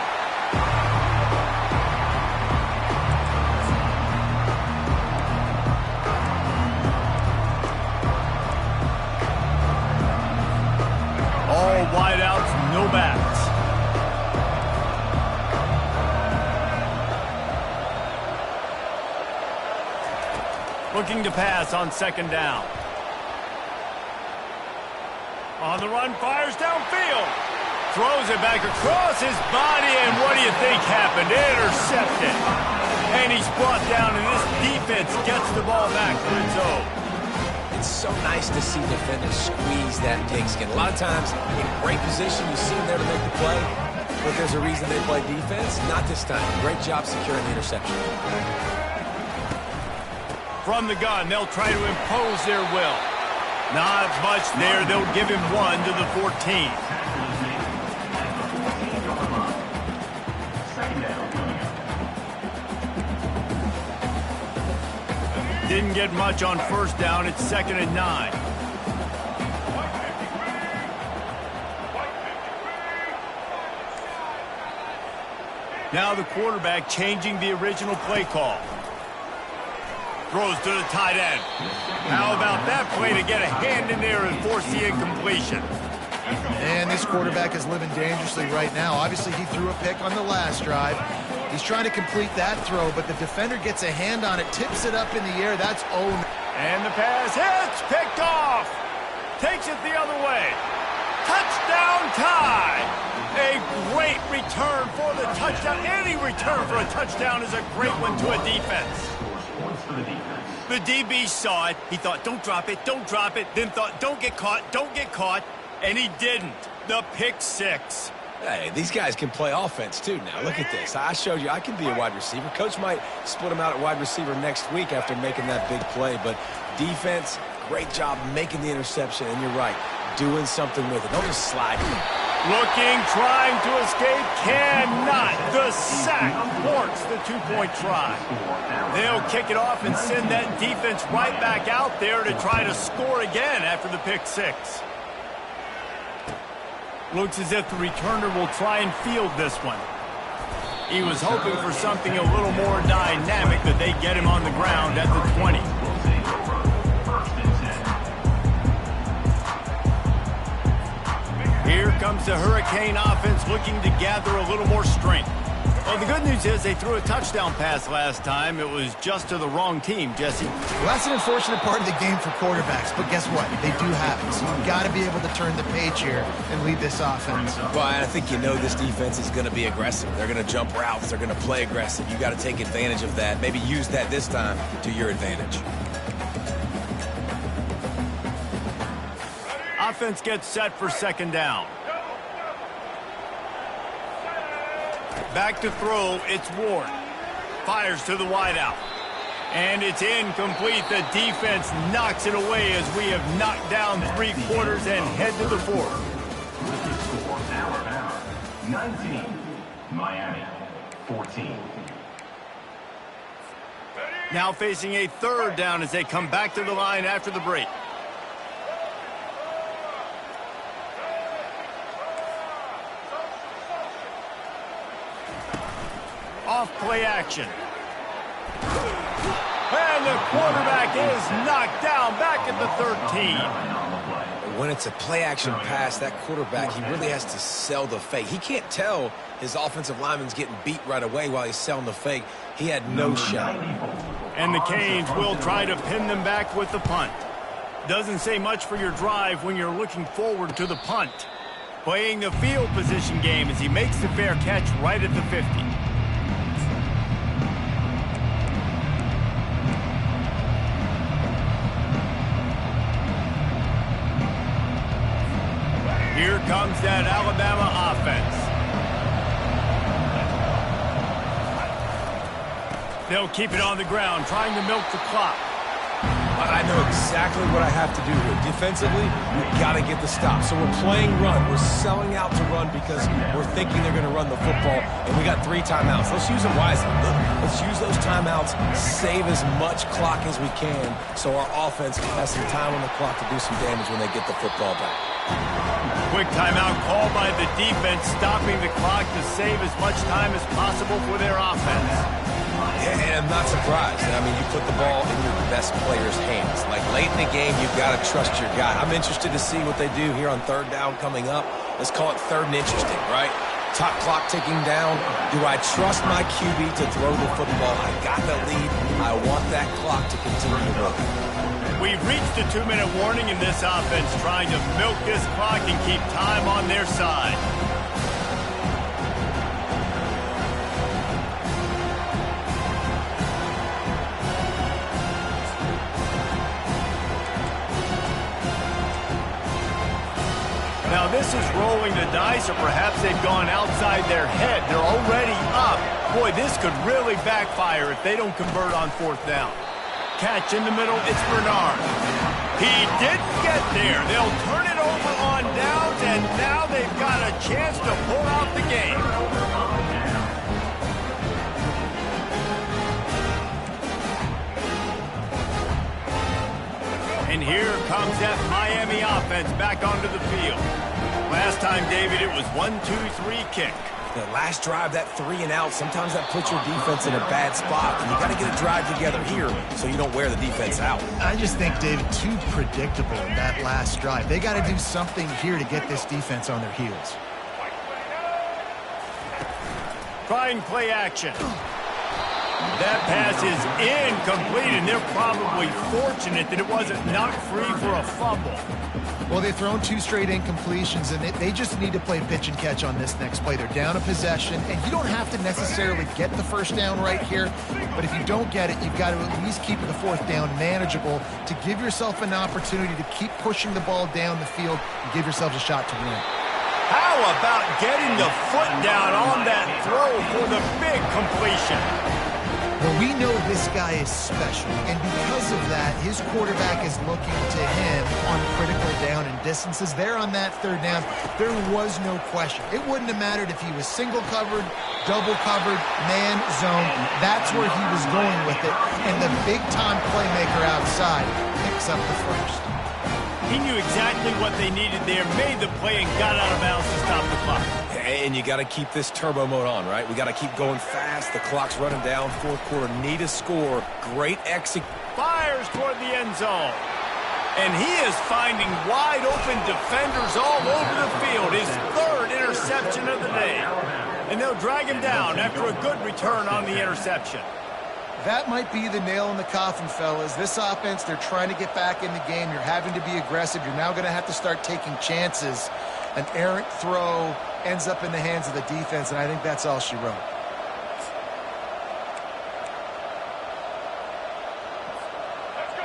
All wideouts, no backs. Looking to pass on second down. On the run, fires downfield. Throws it back across his body, and what do you think happened? Intercepted. And he's brought down, and this defense gets the ball back for its own.
It's so nice to see defenders squeeze that pigskin. A lot of times, in great position, you see them there to make the play, but there's a reason they play defense. Not this time. Great job securing the interception.
From the gun, they'll try to impose their will. Not much there. They'll give him 1 to the 14. Didn't get much on first down. It's 2nd and 9. Now the quarterback changing the original play call. Throws to the tight end. How about that play to get a hand in there and force the incompletion?
And this quarterback is living dangerously right now. Obviously, he threw a pick on the last drive. He's trying to complete that throw, but the defender gets a hand on it, tips it up in the air. That's
And the pass hits, picked off. Takes it the other way. Touchdown Tide. A great return for the touchdown. Any return for a touchdown is a great one to a defense. The DB saw it. He thought, don't drop it, don't drop it. Then thought, don't get caught. And he didn't. The pick six.
Hey, these guys can play offense, too, now. Look at this. I showed you I can be a wide receiver. Coach might split him out at wide receiver next week after making that big play. But defense, great job making the interception. And you're right, doing something with it. Don't just slide it.
Looking, trying to escape, cannot. The sack thwarts the two-point try. They'll kick it off and send that defense right back out there to try to score again after the pick six. Looks as if the returner will try and field this one. He was hoping for something a little more dynamic, that they get him on the ground at the 20. Here comes the Hurricane offense looking to gather a little more strength. Well, the good news is they threw a touchdown pass last time. It was just to the wrong team, Jesse.
Well, that's an unfortunate part of the game for quarterbacks, but guess what? They do have it, so you've got to be able to turn the page here and lead this offense.
Well, I think you know this defense is going to be aggressive. They're going to jump routes. They're going to play aggressive. You got to take advantage of that. Maybe use that this time to your advantage.
Offense gets set for second down. Back to throw, it's Ward. Fires to the wideout. And it's incomplete. The defense knocks it away as we have knocked down 3 quarters and head to the fourth.
With the score, Alabama 19, Miami 14.
Now facing a third down as they come back to the line after the break. Off play action. And the quarterback is knocked down back at the 13.
When it's a play-action pass, that quarterback, he really has to sell the fake. He can't tell his offensive lineman's getting beat right away while he's selling the fake. He had no shot.
And the Canes will try to pin them back with the punt. Doesn't say much for your drive when you're looking forward to the punt. Playing the field position game as he makes the fair catch right at the 50. Here comes that Alabama offense. They'll keep it on the ground, trying to milk the clock.
I know exactly what I have to do here. Defensively, we've got to get the stop. So we're playing run. We're selling out to run because we're thinking they're going to run the football, and we got 3 timeouts. Let's use them wisely. Let's use those timeouts, save as much clock as we can so our offense has some time on the clock to do some damage when they get the football back.
Quick timeout called by the defense, stopping the clock to save as much time as possible for their offense.
And I'm not surprised. I mean, you put the ball in your best player's hands. Like, late in the game, you've got to trust your guy. I'm interested to see what they do here on third down coming up. Let's call it third and interesting, right? Top clock ticking down. Do I trust my QB to throw the football? I got the lead. I want that clock to continue to run.
We've reached a 2-minute warning in this offense, trying to milk this clock and keep time on their side. Now this is rolling the dice, or perhaps they've gone outside their head. They're already up. Boy, this could really backfire if they don't convert on fourth down. Catch in the middle, it's Bernard. He didn't get there. They'll turn it over on downs, and now they've got a chance to pull out the game. And here comes that Miami offense back onto the field. Last time, David, it was 1-2-3 kick.
The last drive, that 3 and out, sometimes that puts your defense in a bad spot. And you got to get a drive together here so you don't wear the defense out.
I just think, David, too predictable in that last drive. They got to do something here to get this defense on their heels.
Trying play action. That pass is incomplete, and they're probably fortunate that it wasn't knocked free for a fumble.
Well, they've thrown 2 straight incompletions, and they just need to play pitch and catch on this next play. They're down a possession, and you don't have to necessarily get the first down right here, but if you don't get it, you've got to at least keep the fourth down manageable to give yourself an opportunity to keep pushing the ball down the field and give yourselves a shot to win.
How about getting the foot down on that throw for the big completion?
Well, we know this guy is special, and because of that, his quarterback is looking to him on critical down and distances. There on that third down, there was no question. It wouldn't have mattered if he was single covered, double covered, man, zone. That's where he was going with it, and the big-time playmaker outside picks up the first.
He knew exactly what they needed there, made the play, and got out of bounds to stop the clock.
And you got to keep this turbo mode on, right? We got to keep going fast. The clock's running down. Fourth quarter, need a score. Great execution.
Fires toward the end zone. And he is finding wide open defenders all over the field. His third interception of the day. And they'll drag him down after a good return on the interception.
That might be the nail in the coffin, fellas. This offense, they're trying to get back in the game. You're having to be aggressive. You're now going to have to start taking chances. An errant throw ends up in the hands of the defense, and I think that's all she wrote.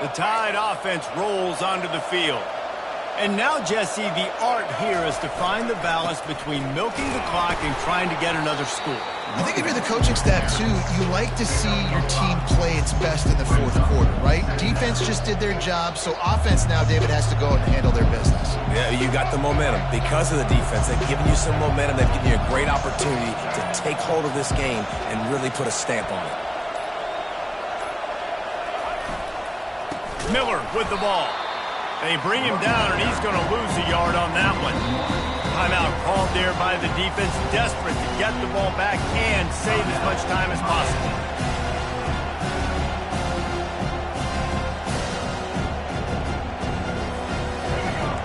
The Tide offense rolls onto the field. And now, Jesse, the art here is to find the balance between milking the clock and trying to get another score.
I think if you're the coaching staff, too, you like to see your team play its best in the fourth quarter, right? Defense just did their job, so offense now, David, has to go and handle their business.
Yeah, you got the momentum. Because of the defense, they've given you some momentum. They've given you a great opportunity to take hold of this game and really put a stamp on it.
Miller with the ball. They bring him down, and he's going to lose a yard on that one. Timeout called there by the defense, desperate to get the ball back and save as much time as possible.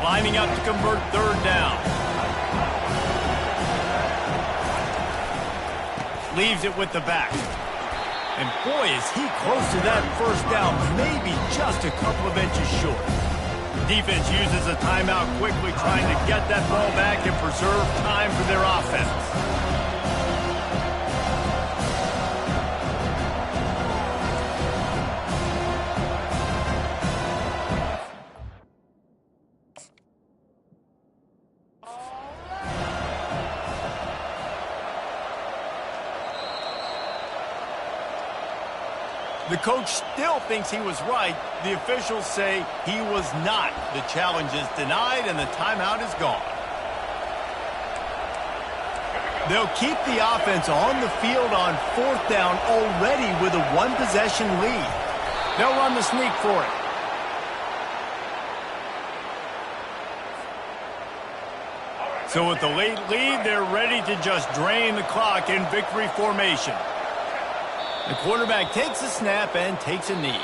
Lining up to convert third down. Leaves it with the back. And boy, is he close to that first down, maybe just a couple of inches short. Defense uses a timeout quickly, trying to get that ball back and preserve time for their offense. The coach still thinks he was right. The officials say he was not. The challenge is denied, and the timeout is gone. They'll keep the offense on the field on fourth down already with a one-possession lead. They'll run the sneak for it. So with the late lead, they're ready to just drain the clock in victory formation. The quarterback takes a snap and takes a knee.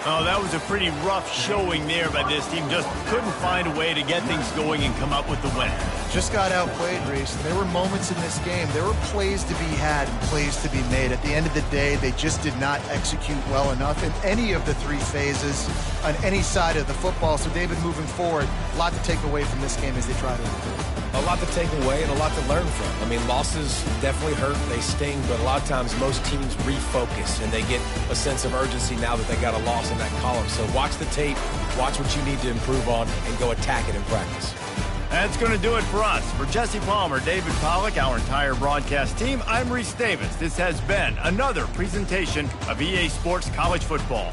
Oh, that was a pretty rough showing there by this team. Just couldn't find a way to get things going and come up with the win.
Just got outplayed, Reese. There were moments in this game. There were plays to be had and plays to be made. At the end of the day, they just did not execute well enough in any of the three phases on any side of the football. So, David, moving forward, a lot to take away from this game as they try to improve.
A lot to take away and a lot to learn from. I mean, losses definitely hurt, they sting, but a lot of times most teams refocus and they get a sense of urgency now that they got a loss in that column. So watch the tape, watch what you need to improve on, and go attack it in practice.
That's going to do it for us. For Jesse Palmer, David Pollack, our entire broadcast team, I'm Reese Davis. This has been another presentation of EA Sports College Football.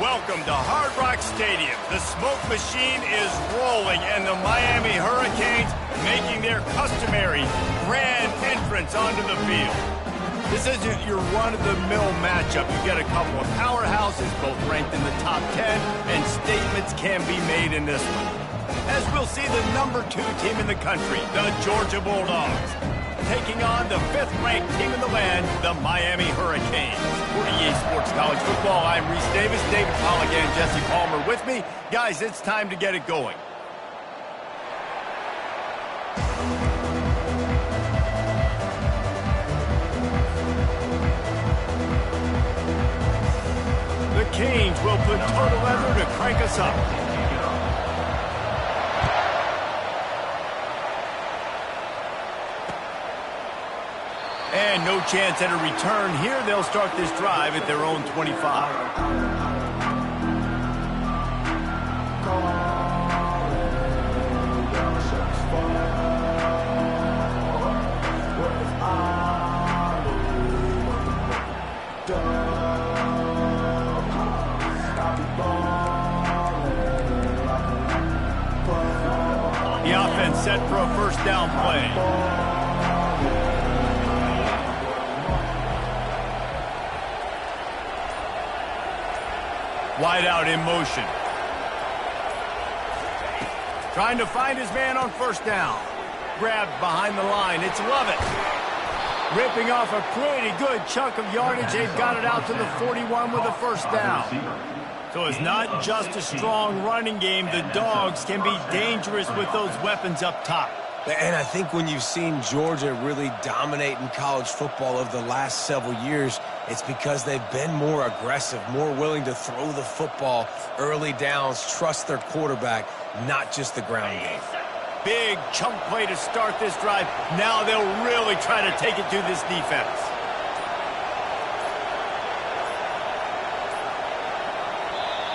Welcome to Hard Rock Stadium. The smoke machine is rolling, and the Miami Hurricanes making their customary grand entrance onto the field. This isn't your run-of-the-mill matchup. You get a couple of powerhouses, both ranked in the top 10, and statements can be made in this one. As we'll see the #2 team in the country, the Georgia Bulldogs, taking on the 5th-ranked team in the land, the Miami Hurricanes. For EA Sports College Football, I'm Reese Davis, David Polligan, Jesse Palmer with me. Guys, it's time to get it going. The Canes will put total leather to crank us up. And no chance at a return here. They'll start this drive at their own 25. The offense set for a first down play. Wide out in motion. Trying to find his man on first down. Grabbed behind the line. It's Lovett. Ripping off a pretty good chunk of yardage. They've got it out to the 41 with a first down. So it's not just a strong running game. The Dogs can be dangerous with those weapons up top.
And I think when you've seen Georgia really dominate in college football over the last several years, it's because they've been more aggressive, more willing to throw the football early downs, trust their quarterback, not just the ground game.
Big chunk play to start this drive. Now they'll really try to take it to this defense.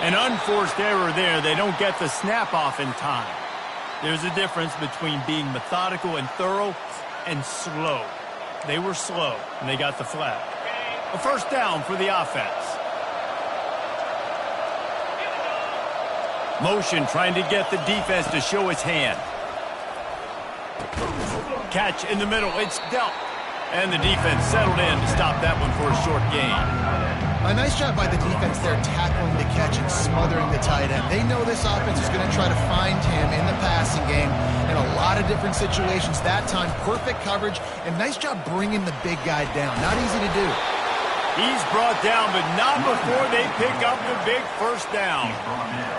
An unforced error there. They don't get the snap off in time. There's a difference between being methodical and thorough and slow. They were slow, and they got the flag. A first down for the offense. Motion trying to get the defense to show its hand. Catch in the middle. It's dealt. And the defense settled in to stop that one for a short gain.
A nice job by the defense there, tackling the catch and smothering the tight end. They know this offense is going to try to find him in the passing game in a lot of different situations. That time, perfect coverage, and nice job bringing the big guy down. Not easy to do.
He's brought down, but not before they pick up the big first down.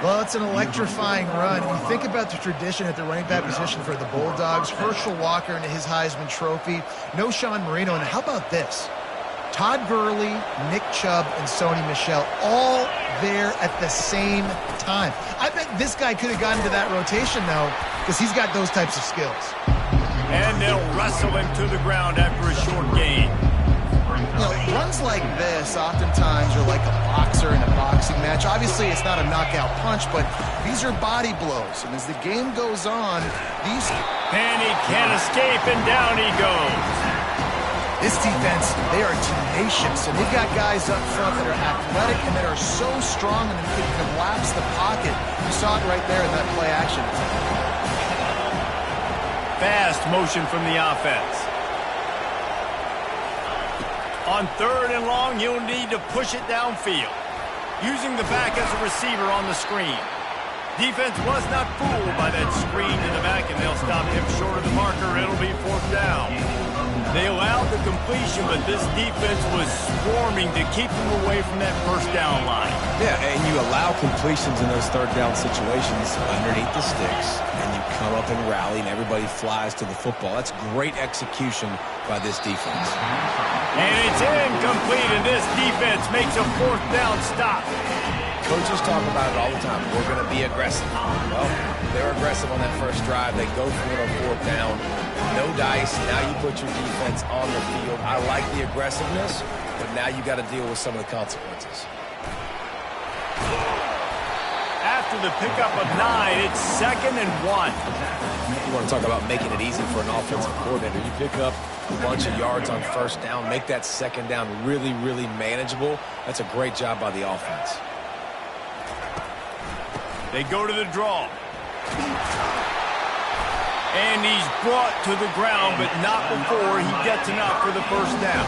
Well, it's an electrifying run. You think about the tradition at the running back position for the Bulldogs. Herschel Walker and his Heisman Trophy. No Sean Marino. And how about this? Todd Gurley, Nick Chubb, and Sony Michel all there at the same time. I bet this guy could have gotten to that rotation, though, because he's got those types of skills.
And they'll wrestle him to the ground after a short gain.
You know, runs like this oftentimes are like a boxer in a boxing match. Obviously, it's not a knockout punch, but these are body blows. And as the game goes on, these...
And he can't escape, and down he goes.
This defense, they are tenacious, and they've got guys up front that are athletic and that are so strong and can collapse the pocket. You saw it right there in that play action.
Fast motion from the offense. On 3rd and long, you'll need to push it downfield. Using the back as a receiver on the screen. Defense was not fooled by that screen to the back, and they'll stop him short of the marker. It'll be 4th down. They allowed the completion, but this defense was swarming to keep them away from that first down line.
Yeah, and you allow completions in those 3rd down situations underneath the sticks, and you come up and rally, and everybody flies to the football. That's great execution by this defense.
And it's incomplete, and this defense makes a 4th down stop.
Coaches talk about it all the time. We're going to be aggressive. Well, they're aggressive on that first drive. They go for it on 4th down. No dice. Now you put your defense on the field. I like the aggressiveness, but now you got to deal with some of the consequences.
After the pickup of 9, it's 2nd and 1.
You want to talk about making it easy for an offensive coordinator. You pick up a bunch of yards on first down, make that 2nd down really, really manageable. That's a great job by the offense.
They go to the draw. And he's brought to the ground, but not before he gets enough for the first down.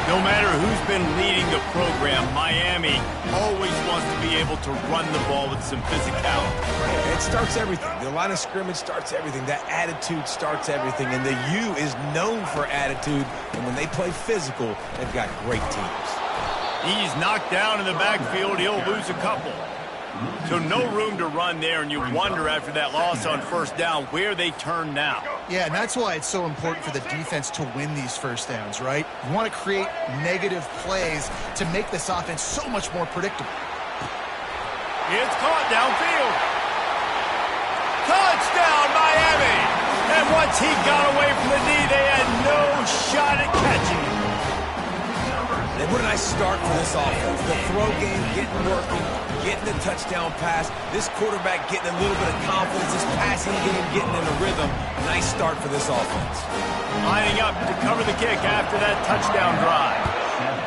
No matter who's been leading the program, Miami always wants to be able to run the ball with some physicality.
It starts everything. The line of scrimmage starts everything. That attitude starts everything. And the U is known for attitude. And when they play physical, they've got great teams.
He's knocked down in the backfield. He'll lose a couple. So no room to run there, and you wonder after that loss on first down where they turn now.
Yeah, and that's why it's so important for the defense to win these first downs, right? You want to create negative plays to make this offense so much more predictable.
It's caught downfield. Touchdown, Miami! And once he got away from the knee, they had no shot at catching him.
And what a nice start for this offense. The throw game getting working, getting the touchdown pass. This quarterback getting a little bit of confidence. This passing game getting in a rhythm. Nice start for this offense.
Lining up to cover the kick after that touchdown drive.
7,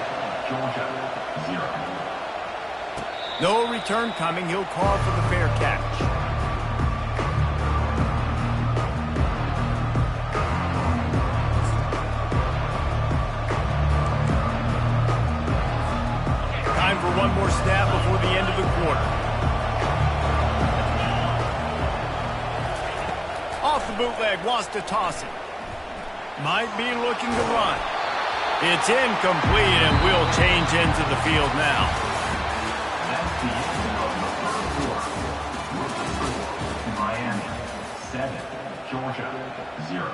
Georgia, 0.
No return coming. He'll call for the fair catch. Time for one more snap before the end of the quarter. Off the bootleg, wants to toss it. Might be looking to run. It's incomplete, and will change into the field now.
That's the end of the third quarter. With the score, Miami 7, Georgia 0.